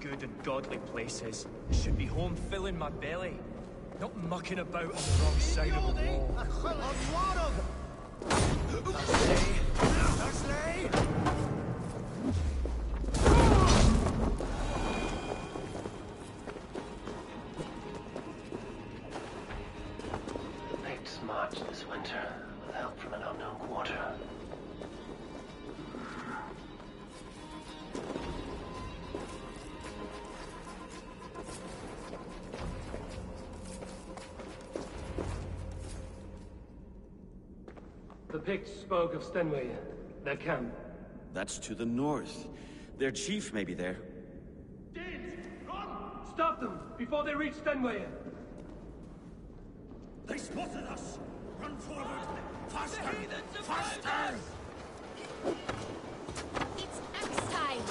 Good and godly places. It should be home filling my belly, not mucking about on the wrong side of the wall. The Picts marched this winter with help from an unknown quarter. The Picts spoke of Stenway, their camp. That's to the north. Their chief may be there. Stop them before they reach Stenway. They spotted us! Run forward! Faster! Faster! It's axe time!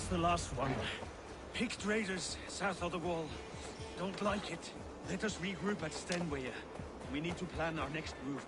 the last one. Picked raiders south of the wall. Don't like it. Let us regroup at Stenway. We need to plan our next move.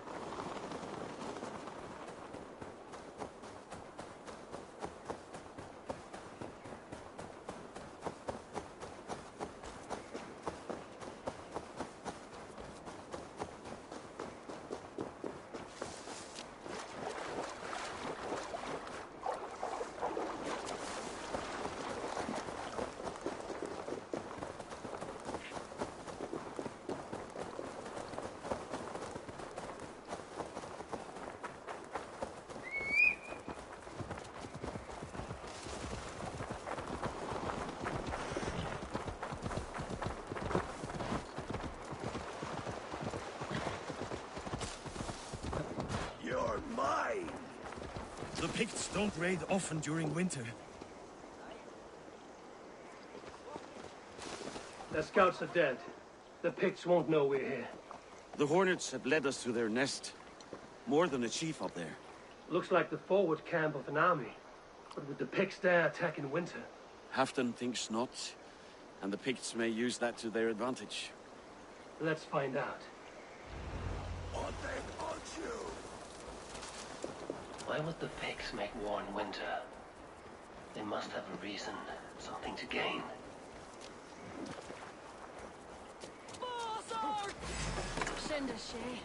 The Picts don't raid often during winter. The scouts are dead. The Picts won't know we're here. The Hornets have led us to their nest. More than a chief up there. Looks like the forward camp of an army. But would the Picts dare attack in winter? Halfton thinks not. And the Picts may use that to their advantage. Let's find out. What they want you? Why would the Picts make war in winter? They must have a reason, something to gain. Send us, Shay.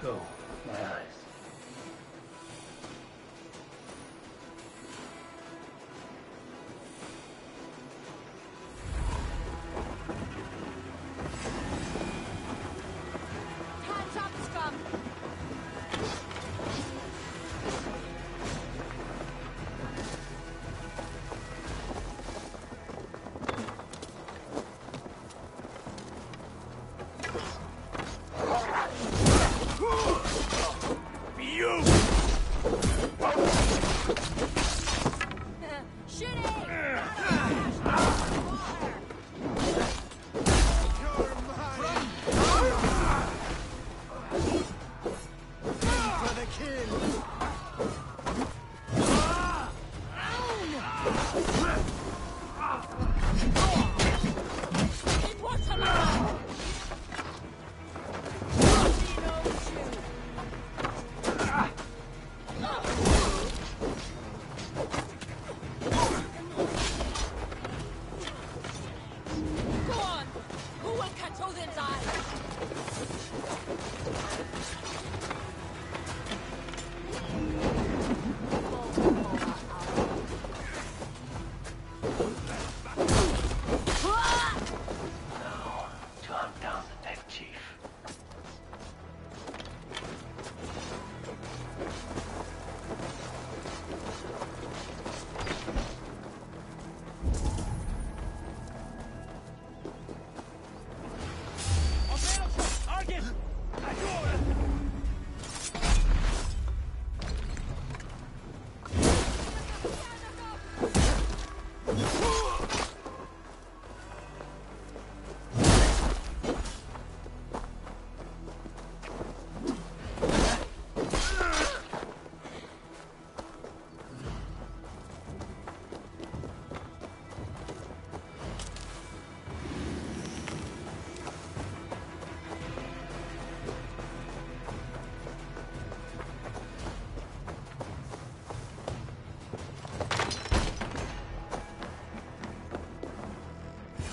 Go, my eyes. Hands up, scum!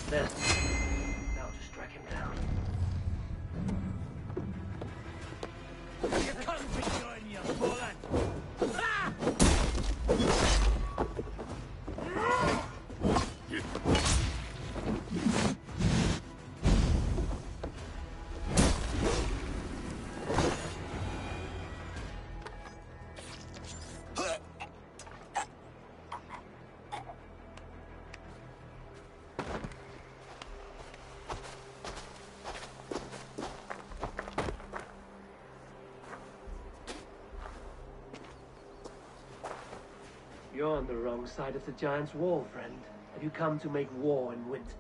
There. Now to strike him down. You can't be doing your bullet! You're on the wrong side of the Giant's wall, friend. Have you come to make war in winter?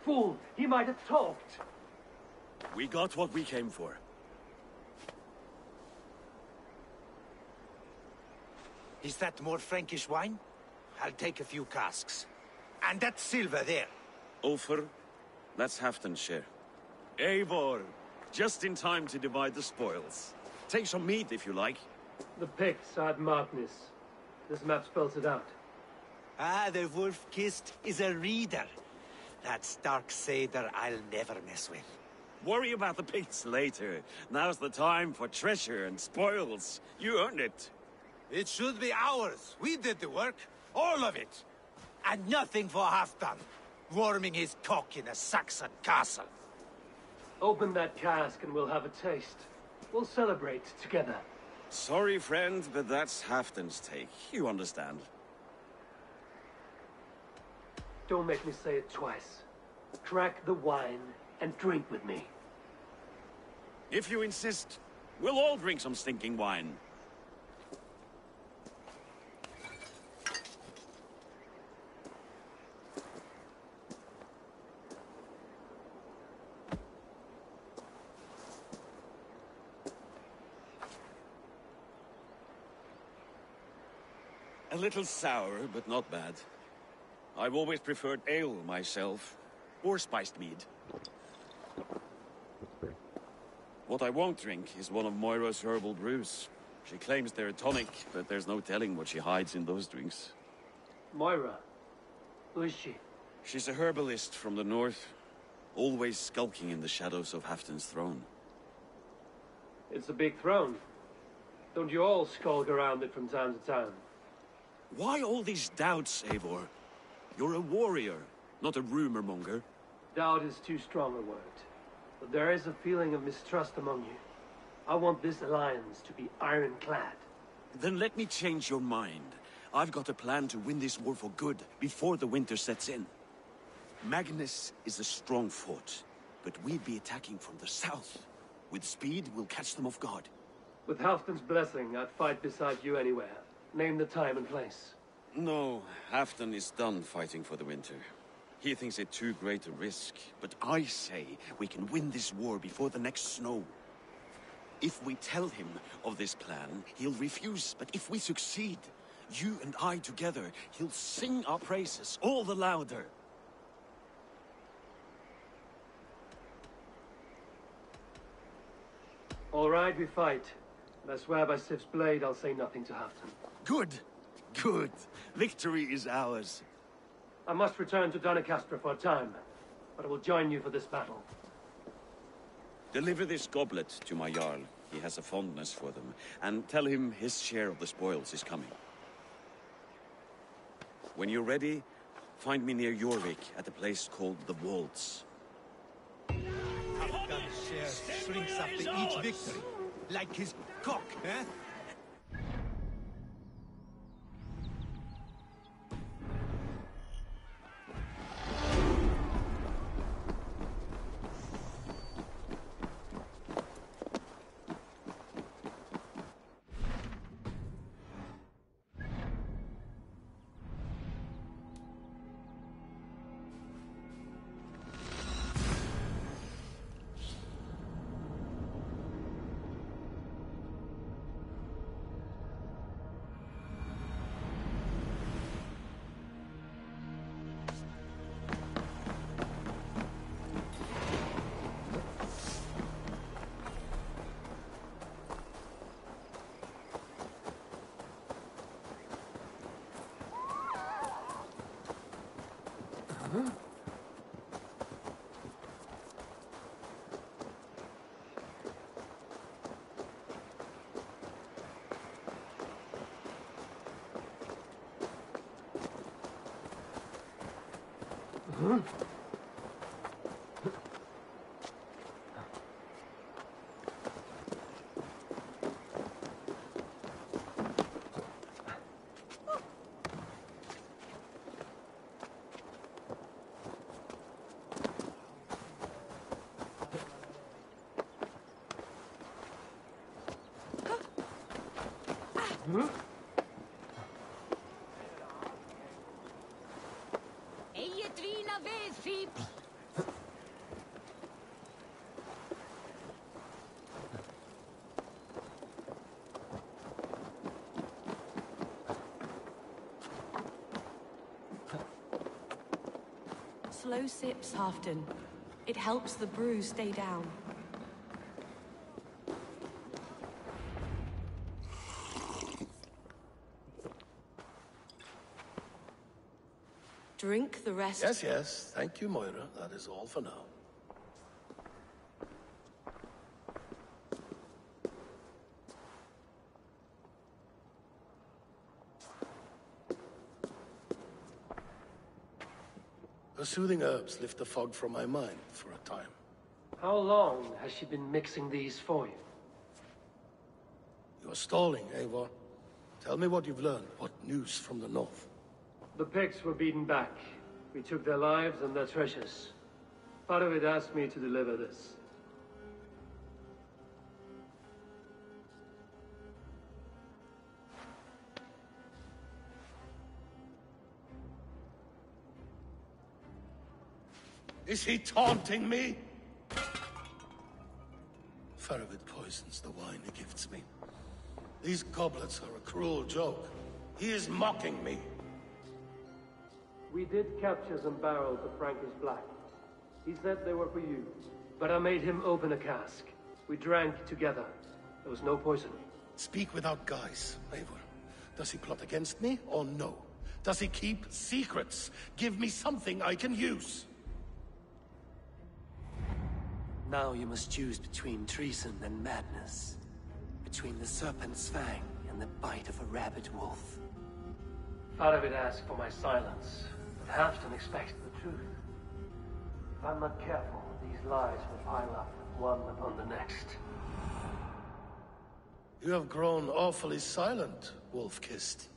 Fool! He might have talked! We got what we came for. Is that more Frankish wine? I'll take a few casks. And that silver there. Ulfr, that's Halfdan's share. Eivor, just in time to divide the spoils. Take some meat if you like. The Picts are at Magnus. This map spells it out. Ah, the wolf-kissed is a reader. That stark satyr I'll never mess with. Worry about the Picts later. Now's the time for treasure and spoils. You earned it. It should be ours. We did the work. All of it. And nothing for Halfdan, warming his cock in a Saxon castle. Open that cask and we'll have a taste. We'll celebrate together. Sorry, friend, but that's Halfdan's take. You understand. Don't make me say it twice. Crack the wine and drink with me. If you insist, we'll all drink some stinking wine. A little sour, but not bad. I've always preferred ale myself, or spiced mead. What I won't drink is one of Moira's herbal brews. She claims they're a tonic, but there's no telling what she hides in those drinks. Moira? Who is she? She's a herbalist from the north, always skulking in the shadows of Halfdan's throne. It's a big throne. Don't you all skulk around it from time to time? Why all these doubts, Eivor? You're a warrior, not a rumor monger. Doubt is too strong a word. But there is a feeling of mistrust among you. I want this alliance to be ironclad. Then let me change your mind. I've got a plan to win this war for good, before the winter sets in. Magnus is a strong fort, but we'd be attacking from the south. With speed, we'll catch them off guard. With Halfdan's blessing, I'd fight beside you anywhere. Name the time and place. No, Halfdan is done fighting for the winter. He thinks it too great a risk. But I say we can win this war before the next snow. If we tell him of this plan, he'll refuse. But if we succeed, you and I together, he'll sing our praises all the louder. All right, we fight. But I swear by Sif's blade, I'll say nothing to Halfdan. Good. Good. Victory is ours. I must return to Doncaster for a time, but I will join you for this battle. Deliver this goblet to my Jarl. He has a fondness for them. And tell him his share of the spoils is coming. When you're ready, find me near Jorvik at a place called the Waltz. Halfdan's share shrinks after each victory. Like his cock, eh? Slow sips, Halfdan. It helps the brew stay down. Drink the rest. Yes, yes. Thank you, Moira. That is all for now. The soothing herbs lift the fog from my mind for a time. How long has she been mixing these for you? You're stalling, Eivor. Tell me what you've learned. What news from the north? The Picts were beaten back. We took their lives and their treasures. Faravid asked me to deliver this. Is he taunting me? Faravid poisons the wine he gifts me. These goblets are a cruel joke. He is mocking me. We did capture some barrels of Frankish Black. He said they were for you, but I made him open a cask. We drank together. There was no poison. Speak without guise, Eivor. Does he plot against me or no? Does he keep secrets? Give me something I can use. Now you must choose between treason and madness. Between the serpent's fang and the bite of a rabid wolf. Faravid asked for my silence, but Halfdan expects the truth. If I'm not careful, these lies will pile up, one upon the next. You have grown awfully silent, Wolf-Kissed.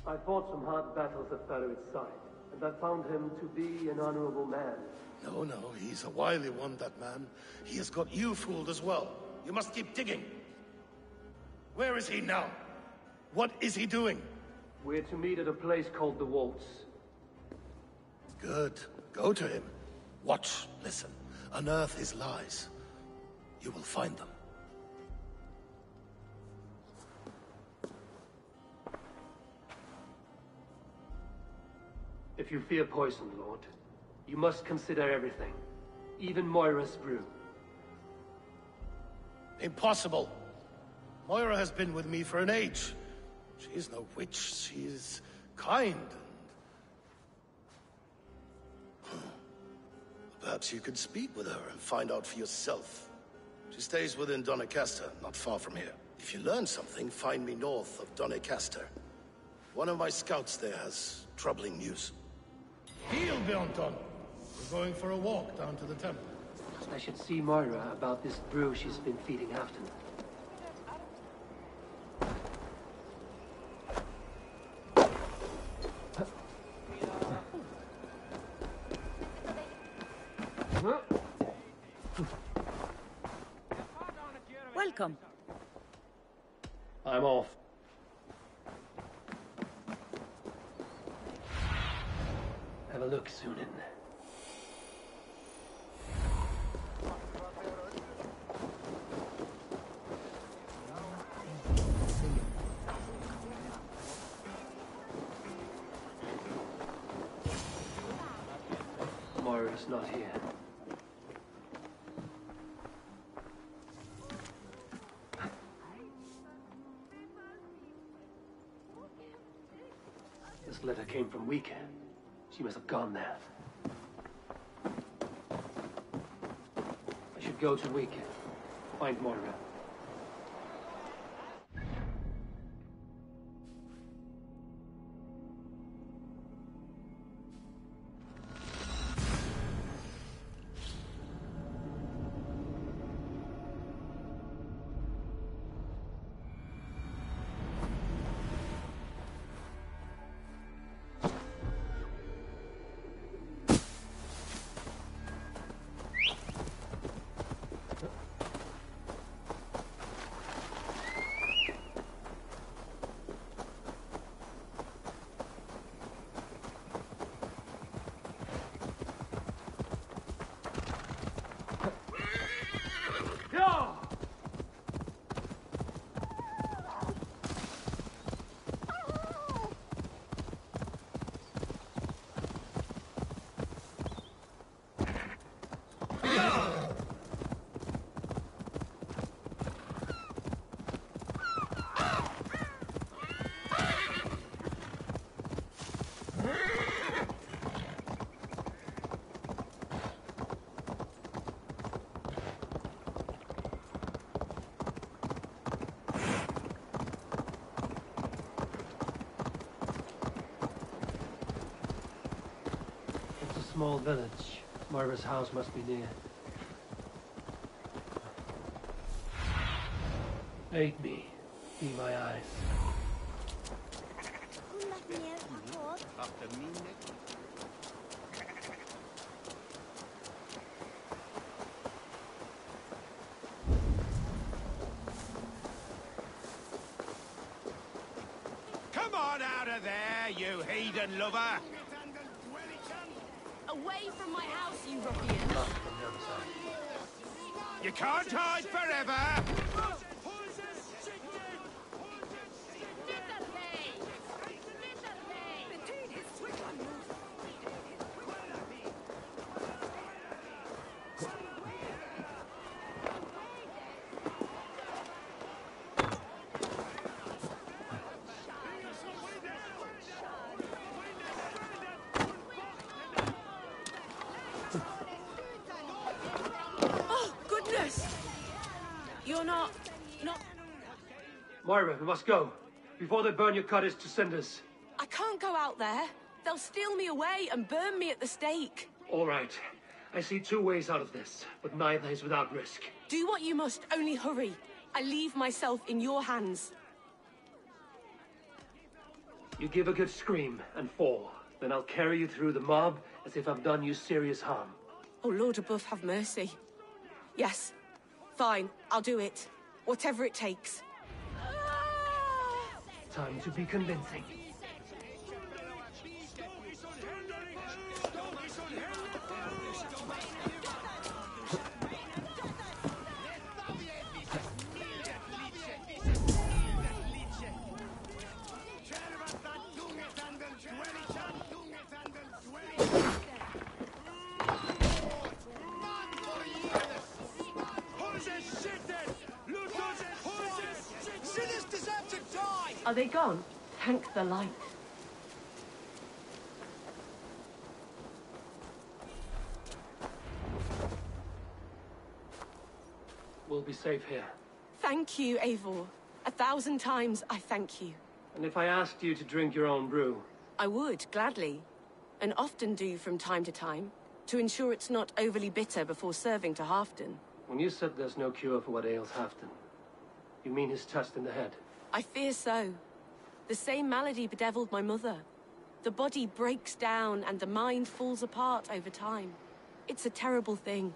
I fought some hard battles at Faravid's side, and I found him to be an honorable man. No, he's a wily one, that man. He has got you fooled as well. You must keep digging. Where is he now? What is he doing? We're to meet at a place called the Waltz. Good. Go to him. Watch, listen. Unearth his lies. You will find them. If you fear poison, Lord, you must consider everything. Even Moira's brew. Impossible. Moira has been with me for an age. She is no witch. She is kind. Perhaps you could speak with her and find out for yourself. She stays within Doncaster, not far from here. If you learn something, find me north of Doncaster. One of my scouts there has troubling news. Heal, Bjornton! We're going for a walk down to the temple. I should see Moira about this brew she's been feeding Halfdan. Welcome. I'm off. Have a look, Sunan. Moira's not here. This letter came from Wika. She must have gone there. I should go to Wika. Find Moira. small village. Moira's house must be near. Aid me. Be my eyes. Come on out of there, you heathen lover! Away from my house, you ruffian! You can't hide forever! You're not... Moira, we must go. Before they burn your cottage to cinders. I can't go out there. They'll steal me away and burn me at the stake. All right. I see two ways out of this, but neither is without risk. Do what you must, only hurry. I leave myself in your hands. You give a good scream and fall. Then I'll carry you through the mob as if I've done you serious harm. Oh, Lord above, have mercy. Yes. Fine, I'll do it. Whatever it takes. Time to be convincing. Are they gone? Thank the light. We'll be safe here. Thank you, Eivor. 1,000 times I thank you. And if I asked you to drink your own brew? I would, gladly. And often do from time to time, to ensure it's not overly bitter before serving to Halfdan. When you said there's no cure for what ails Halfdan, you mean he's touched in the head? I fear so. The same malady bedeviled my mother. The body breaks down and the mind falls apart over time. It's a terrible thing.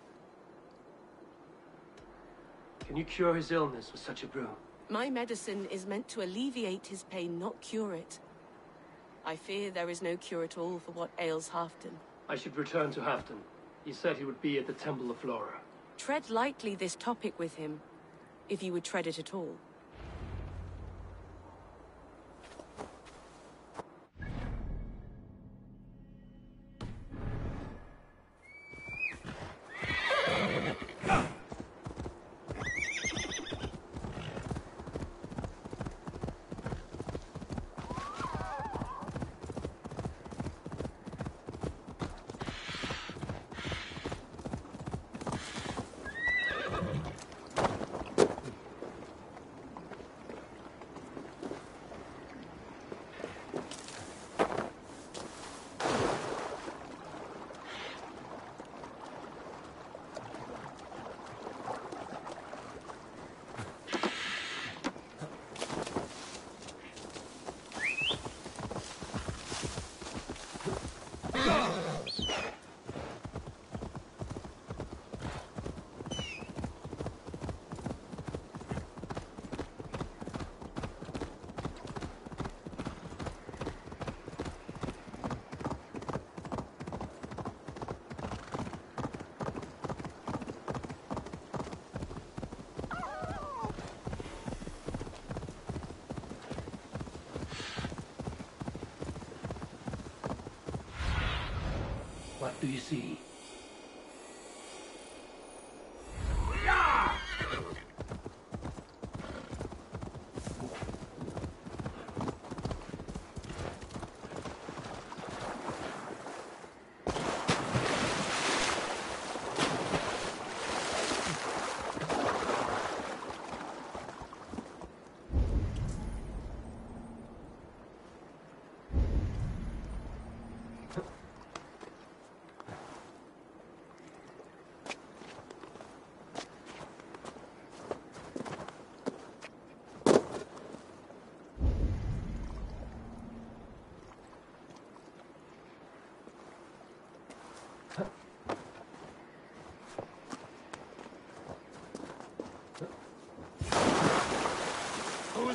Can you cure his illness with such a brew? My medicine is meant to alleviate his pain, not cure it. I fear there is no cure at all for what ails Halfdan. I should return to Halfdan. He said he would be at the Temple of Flora. Tread lightly this topic with him, if you would tread it at all. What do you see?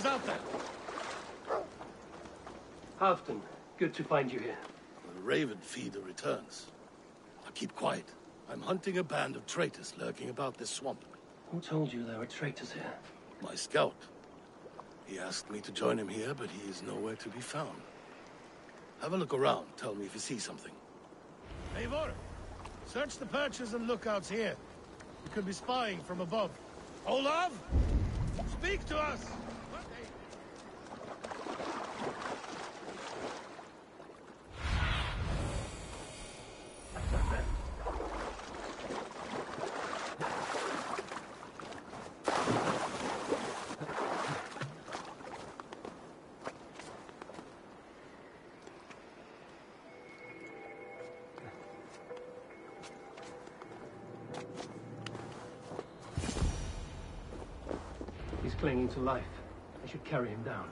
out there? Halfton, good to find you here. The Raven feeder returns. Now keep quiet. I'm hunting a band of traitors lurking about this swamp. Who told you there were traitors here? My scout. He asked me to join him here, but he is nowhere to be found. Have a look around. Tell me if you see something. Eivor, search the perches and lookouts here. You could be spying from above. Olav! Speak to us! He's clinging to life. I should carry him down.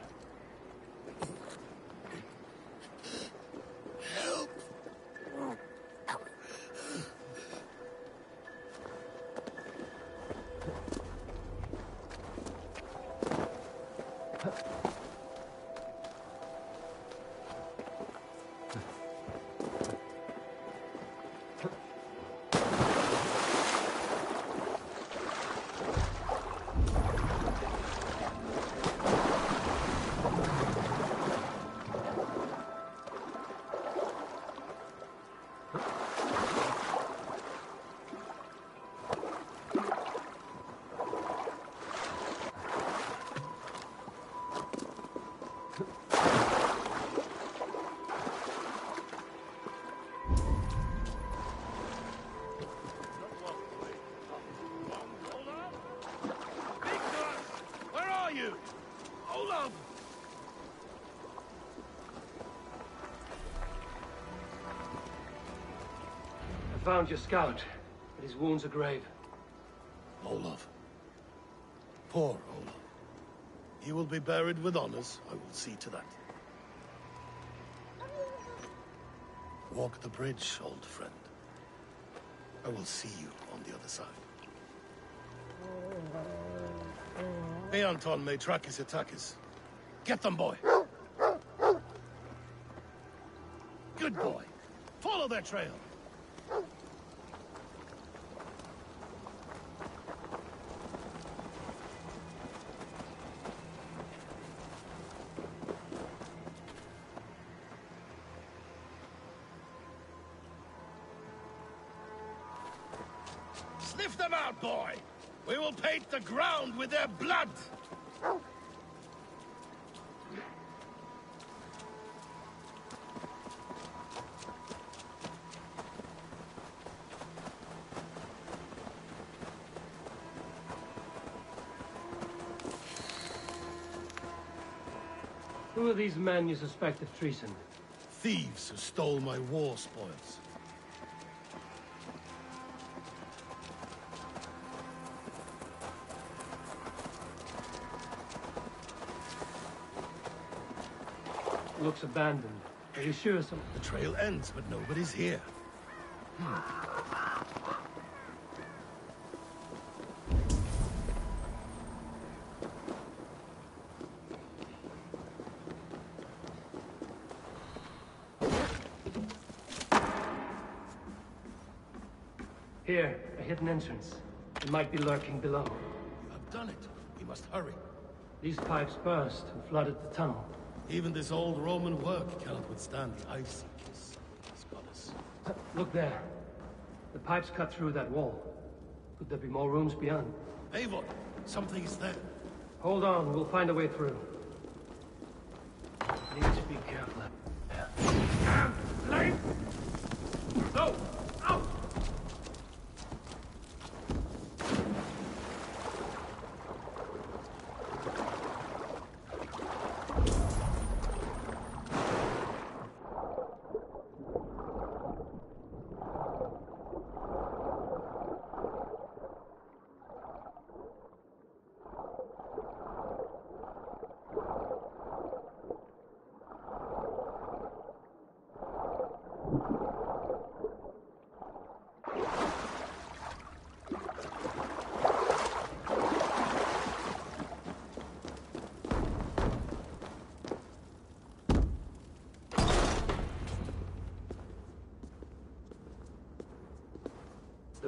Found your scout, but his wounds are grave. Olaf. Poor Olaf. He will be buried with honors. I will see to that. Walk the bridge, old friend. I will see you on the other side. Anton may track his attackers. Get them, boy! Good boy. Follow their trail. Sniff them out, boy! We will paint the ground with their blood! Who are these men you suspect of treason? Thieves who stole my war spoils. Looks abandoned. Are you sure some... The trail ends, but nobody's here. Here, a hidden entrance. It might be lurking below. You have done it. We must hurry. These pipes burst and flooded the tunnel. Even this old Roman work cannot withstand the icy kiss of this goddess. Look there. The pipes cut through that wall. Could there be more rooms beyond? Eivor, something is there. Hold on, we'll find a way through. Need to be careful. Light! No! Out!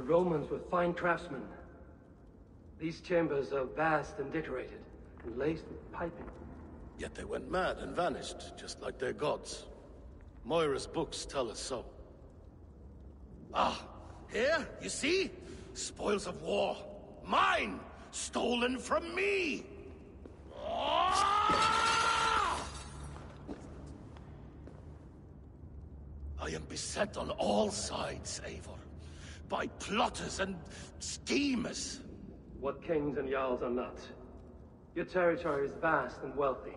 Romans were fine craftsmen. These chambers are vast and decorated, and laced with piping. Yet they went mad and vanished, just like their gods. Moira's books tell us so. Ah, here, you see? Spoils of war. Mine! Stolen from me! Ah! I am beset on all sides, Eivor. By plotters and schemers. What kings and jarls are not. Your territory is vast and wealthy.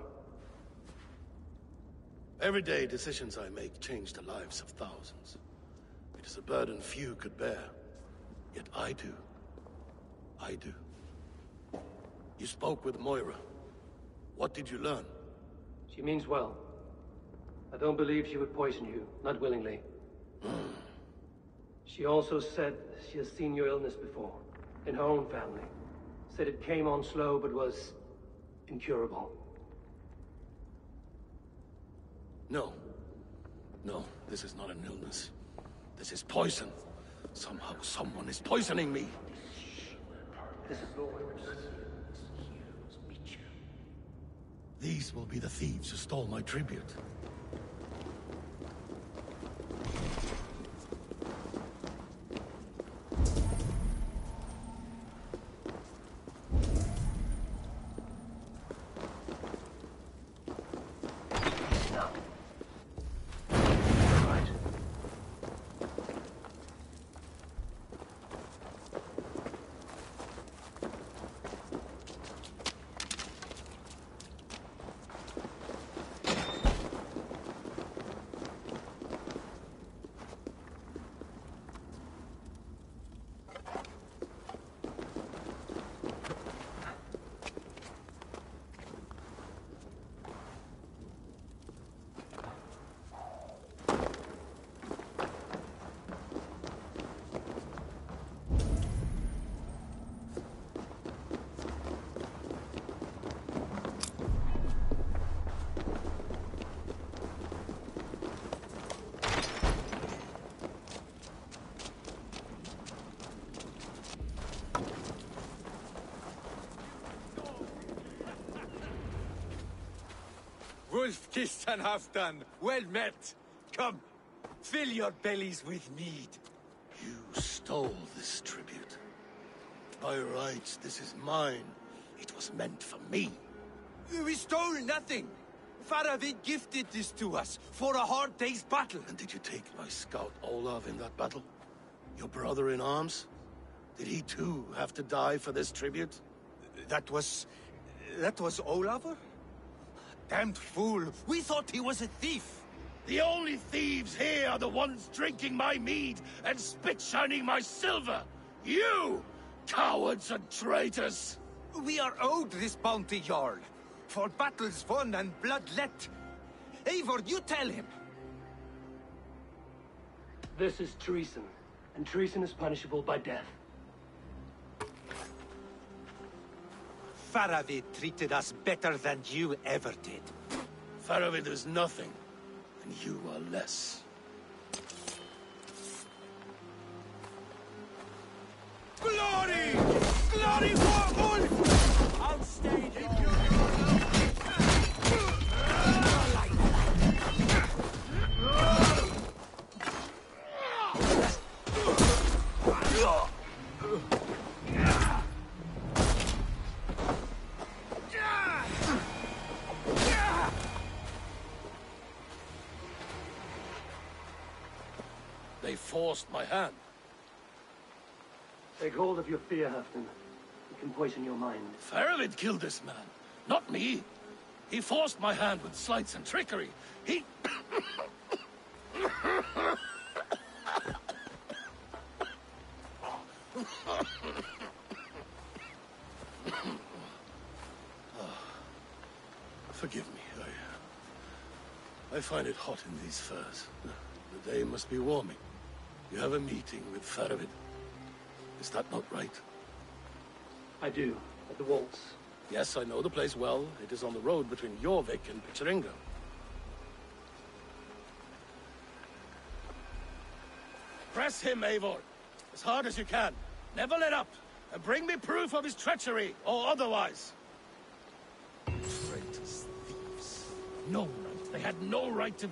Everyday decisions I make change the lives of thousands. It is a burden few could bear. Yet I do. I do. You spoke with Moira. What did you learn? She means well. I don't believe she would poison you, not willingly. She also said she has seen your illness before, in her own family. Said it came on slow, but was incurable. No. No, this is not an illness. This is poison. Somehow someone is poisoning me. This is These will be the thieves who stole my tribute. Wolf-kissed and half-done. Well met. Come, fill your bellies with mead. You stole this tribute. By rights, this is mine. It was meant for me. We stole nothing. Faravid gifted this to us for a hard day's battle. And did you take my scout Olav in that battle? Your brother in arms? Did he too have to die for this tribute? That was Olaver? Damned fool! We thought he was a thief! The only thieves here are the ones drinking my mead and spit-shining my silver! You! Cowards and traitors! We are owed this bounty, Jarl. For battles won and blood let. Eivor, you tell him! This is treason, and treason is punishable by death. Faravid treated us better than you ever did. Faravid is nothing, and you are less. Glory! Glory for Ulf! Outstayed your They forced my hand. Take hold of your fear, Halfdan. It can poison your mind. Faravid killed this man, not me. He forced my hand with sleights and trickery. He... Forgive me. I find it hot in these furs. The day must be warming. You have a meeting with Faravid. Is that not right? I do, at the Waltz. Yes, I know the place well. It is on the road between Jorvik and Picheringa. Press him, Eivor! The as hard as you can. Never let up. And bring me proof of his treachery, or otherwise. Traitors, thieves. No right. They had no right to...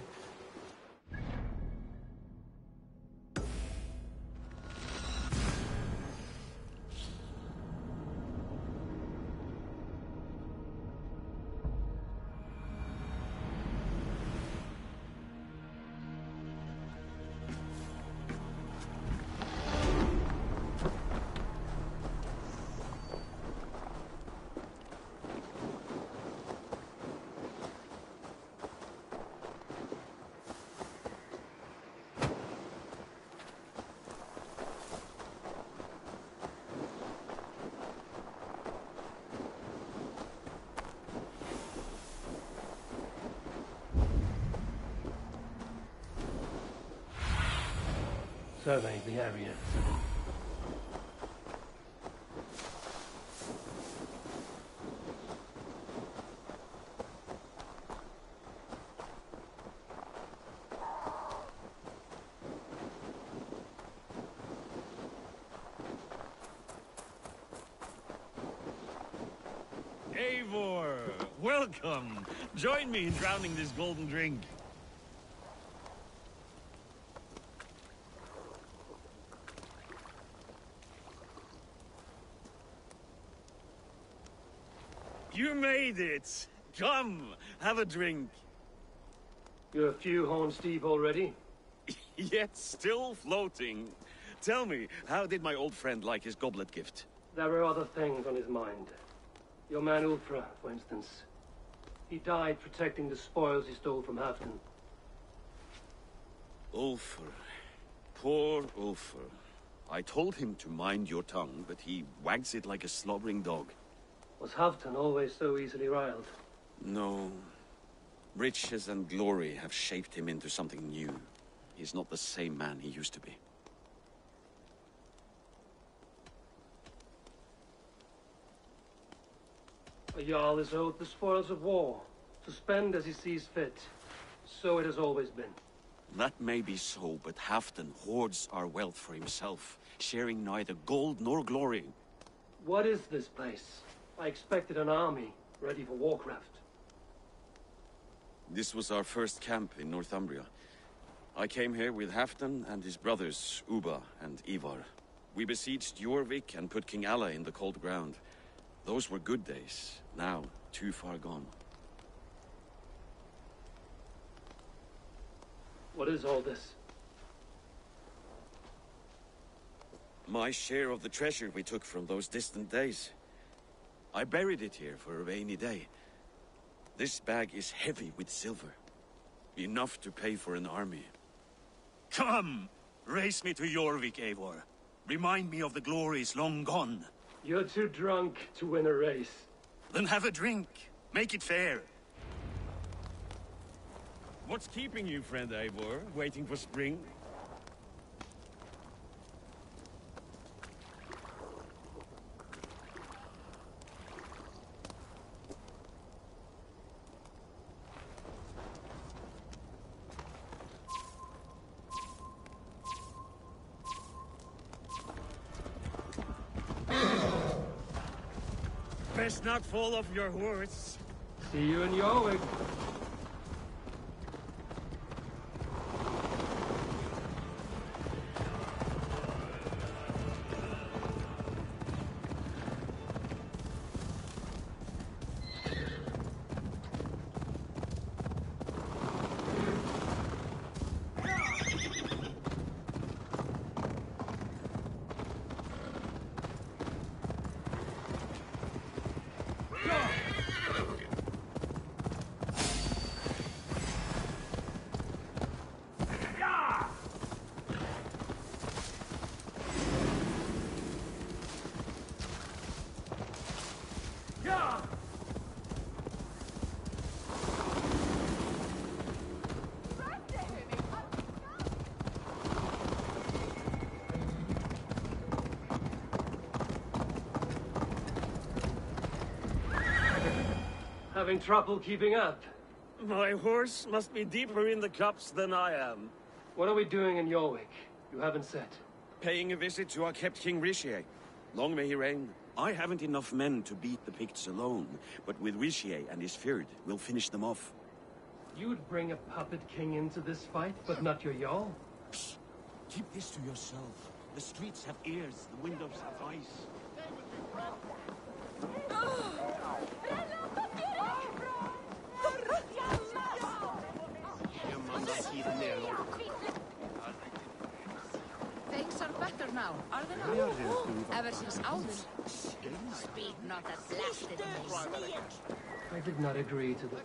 Survey the area. Eivor! Welcome! Join me in drowning this golden drink. You made it! Come, have a drink. You're a few horns deep already? Yet still floating. Tell me, how did my old friend like his goblet gift? There were other things on his mind. Your man Ulfra, for instance. He died protecting the spoils he stole from Halfdan. Ulfr. Poor Ulfr. I told him to mind your tongue, but he wags it like a slobbering dog. Was Halfdan always so easily riled? No. Riches and glory have shaped him into something new. He's not the same man he used to be. A Jarl is owed the spoils of war, to spend as he sees fit. So it has always been. That may be so, but Halfdan hoards our wealth for himself, sharing neither gold nor glory. What is this place? I expected an army, ready for warcraft. This was our first camp in Northumbria. I came here with Halfdan and his brothers, Ubba and Ivar. We besieged Jorvik and put King Alla in the cold ground. Those were good days, now too far gone. What is all this? My share of the treasure we took from those distant days. I buried it here for a rainy day. This bag is heavy with silver. Enough to pay for an army. Come! Race me to Jorvik, Eivor. Remind me of the glories long gone. You're too drunk to win a race. Then have a drink. Make it fair. What's keeping you, friend Eivor? Waiting for spring? Best not fall off your horse. See you in Jorvik. Having trouble keeping up? My horse must be deeper in the cups than I am. What are we doing in Jorvik? You haven't said. Paying a visit to our kept King Richier. Long may he reign. I haven't enough men to beat the Picts alone, but with Richier and his Fyrd, we'll finish them off. You'd bring a puppet king into this fight, but not your Jarl? Psst. Keep this to yourself. The streets have ears, the windows have eyes. Things are better now, are they not? Ever since Alden. Speak not that blasted name. I did not agree to the...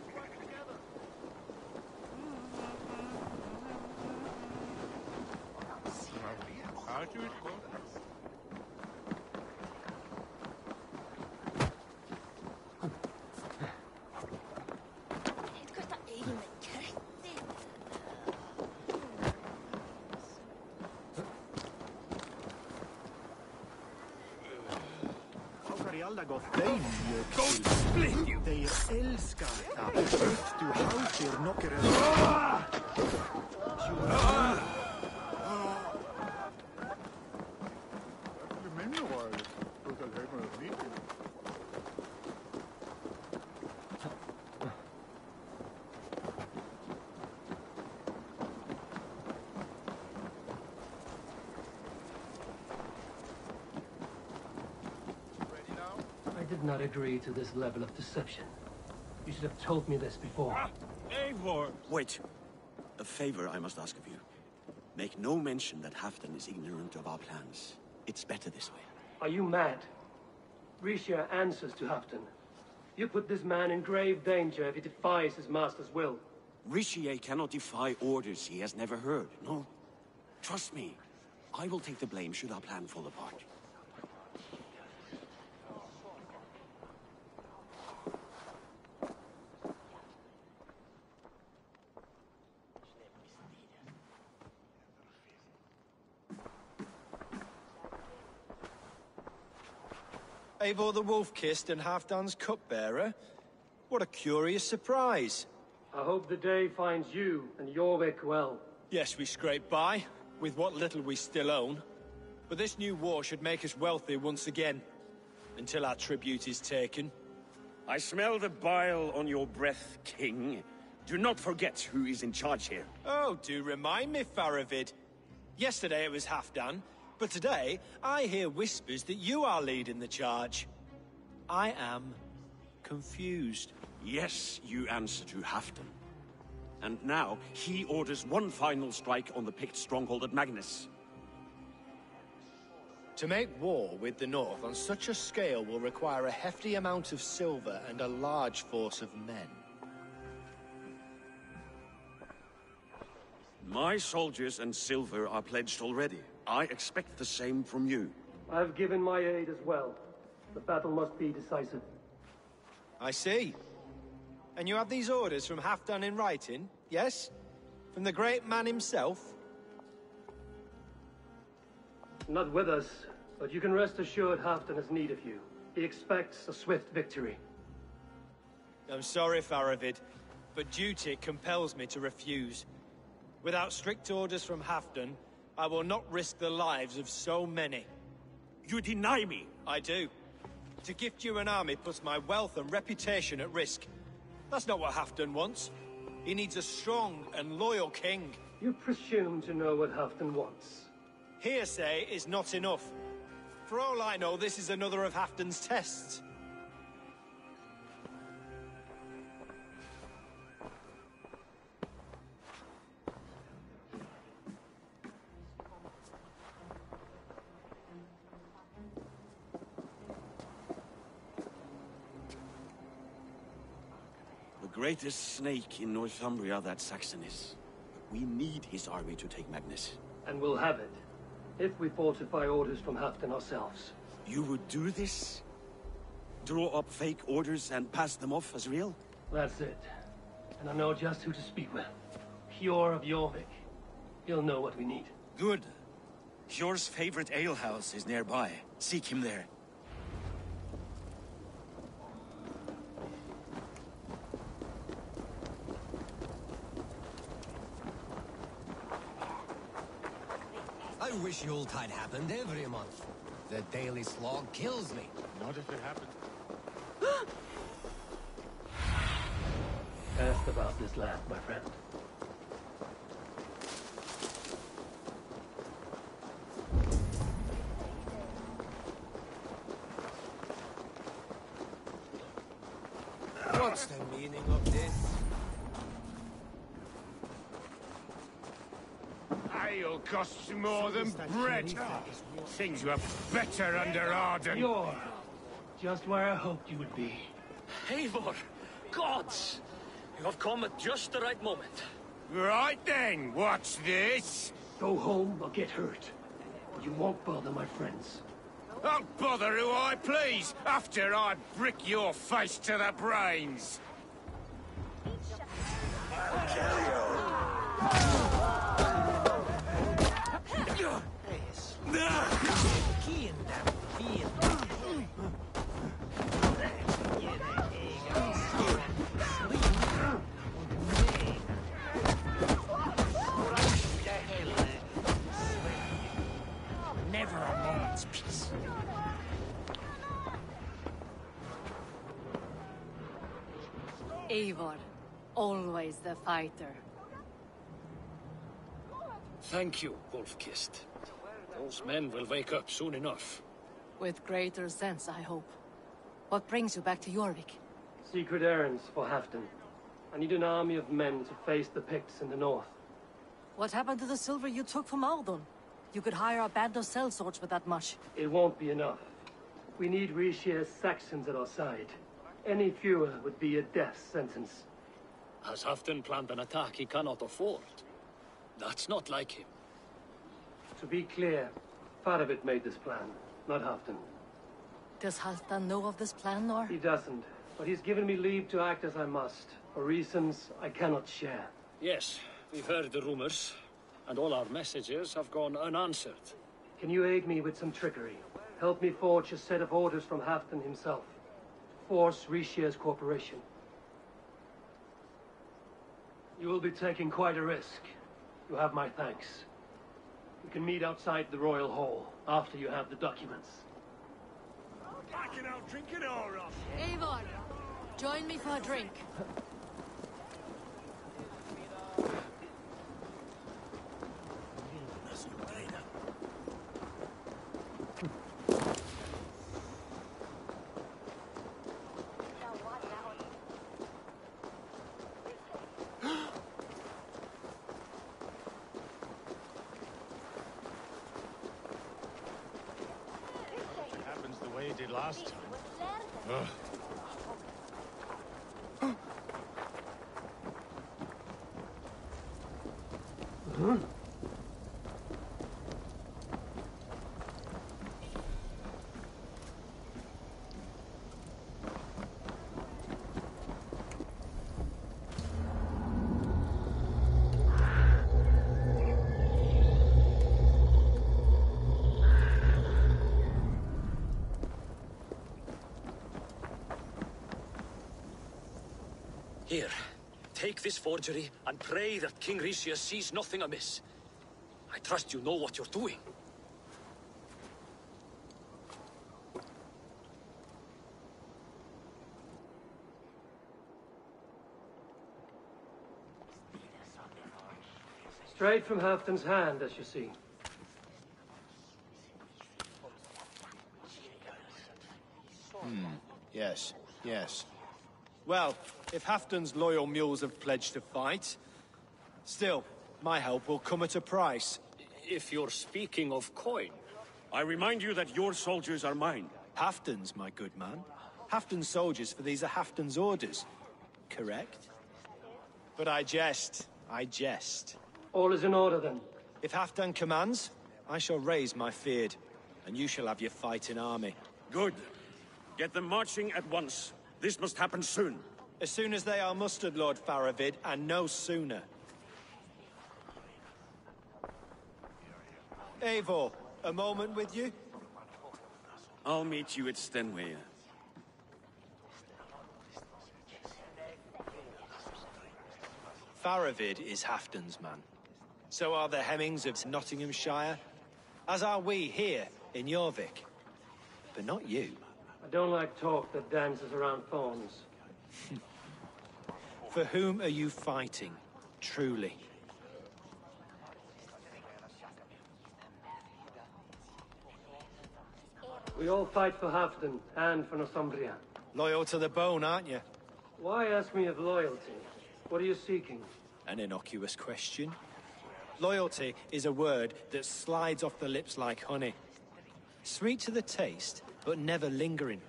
De älskar det. Du halter knockare. I did not agree to this level of deception. You should have told me this before. Eivor! Wait. A favor I must ask of you. Make no mention that Halfdan is ignorant of our plans. It's better this way. Are you mad? Richier answers to Halfdan. You put this man in grave danger if he defies his master's will. Richier cannot defy orders he has never heard, no? Trust me. I will take the blame should our plan fall apart. Eivor the Wolf-Kissed and Halfdan's cupbearer? What a curious surprise. I hope the day finds you and Jorvik well. Yes, we scraped by, with what little we still own. But this new war should make us wealthy once again. Until our tribute is taken. I smell the bile on your breath, King. Do not forget who is in charge here. Oh, do remind me, Faravid. Yesterday it was Halfdan, but today I hear whispers that you are leading the charge. I am confused. Yes, you answer to Halfdan. And now, he orders one final strike on the Pict stronghold at Magnus. To make war with the North on such a scale will require a hefty amount of silver and a large force of men. My soldiers and silver are pledged already. I expect the same from you. I've given my aid as well. The battle must be decisive. I see. And you have these orders from Halfdan in writing, yes? From the great man himself? Not with us, but you can rest assured Halfdan has need of you. He expects a swift victory. I'm sorry, Faravid, but duty compels me to refuse. Without strict orders from Halfdan, I will not risk the lives of so many. You deny me! I do. To gift you an army puts my wealth and reputation at risk. That's not what Halfdan wants. He needs a strong and loyal king. You presume to know what Halfdan wants. Hearsay is not enough. For all I know, this is another of Halfdan's tests. The greatest snake in Northumbria, that Saxon is. But we need his army to take Magnus. And we'll have it. If we falsify orders from Halfdan ourselves. You would do this? Draw up fake orders and pass them off as real? That's it. And I know just who to speak with. Hjor of Jorvik. He'll know what we need. Good. Hjor's favorite alehouse is nearby. Seek him there. wish Yuletide happened every month. The daily slog kills me. Not if it happened. Asked about this land, my friend. What's the meaning of this? Ale costs more than bread. Things were better under Arden. You're just where I hoped you would be. Eivor! Gods! You have come at just the right moment. Right then, what's this? Go home or get hurt. You won't bother my friends. I'll bother who I please, after I brick your face to the brains. I'll kill Never a moment's peace. Eivor, always the fighter. Thank you, Wolf-Kissed. Those men will wake up soon enough. With greater sense, I hope. What brings you back to Jorvik? Secret errands for Halfdan. I need an army of men to face the Picts in the north. What happened to the silver you took from Aldon? You could hire a band of sellswords with that much. It won't be enough. We need Rishia's Saxons at our side. Any fewer would be a death sentence. Has Halfdan planned an attack he cannot afford? That's not like him. To be clear, Faravid made this plan, not Halfdan. Does Halfdan know of this plan, or? He doesn't, but he's given me leave to act as I must, for reasons I cannot share. Yes, we've heard the rumors, and all our messages have gone unanswered. Can you aid me with some trickery? Help me forge a set of orders from Halfdan himself. Force Rishia's cooperation. You will be taking quite a risk. You have my thanks. We can meet outside the Royal Hall after you have the documents. I can out drink it all off. Eivor, join me for a drink. Happens the way it did last time. Ugh. Here, take this forgery and pray that King Rishia sees nothing amiss. I trust you know what you're doing. Straight from Halfdan's hand, as you see. Yes, yes. Well, if Halfdan's loyal mules have pledged to fight, still, my help will come at a price. If you're speaking of coin... I remind you that your soldiers are mine. Halfdan's, my good man. Halfdan's soldiers, for these are Halfdan's orders. Correct? But I jest. I jest. All is in order, then. If Halfdan commands, I shall raise my feared, and you shall have your fighting army. Good. Get them marching at once. This must happen soon. As soon as they are mustered, Lord Faravid, and no sooner. Eivor, a moment with you? I'll meet you at Stenway. Faravid is Halfdan's man. So are the Hemmings of Nottinghamshire, As are we here in Jorvik. But not you. I don't like talk that dances around thorns. For whom are you fighting, truly? We all fight for Halfdan and for Northumbria. Loyal to the bone, aren't you? Why ask me of loyalty? What are you seeking? An innocuous question. Loyalty is a word that slides off the lips like honey. Sweet to the taste, but never lingering.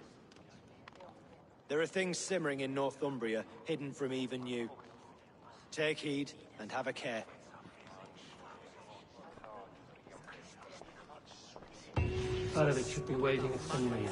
There are things simmering in Northumbria, hidden from even you. Take heed and have a care. Faravik should be waiting at Sunray.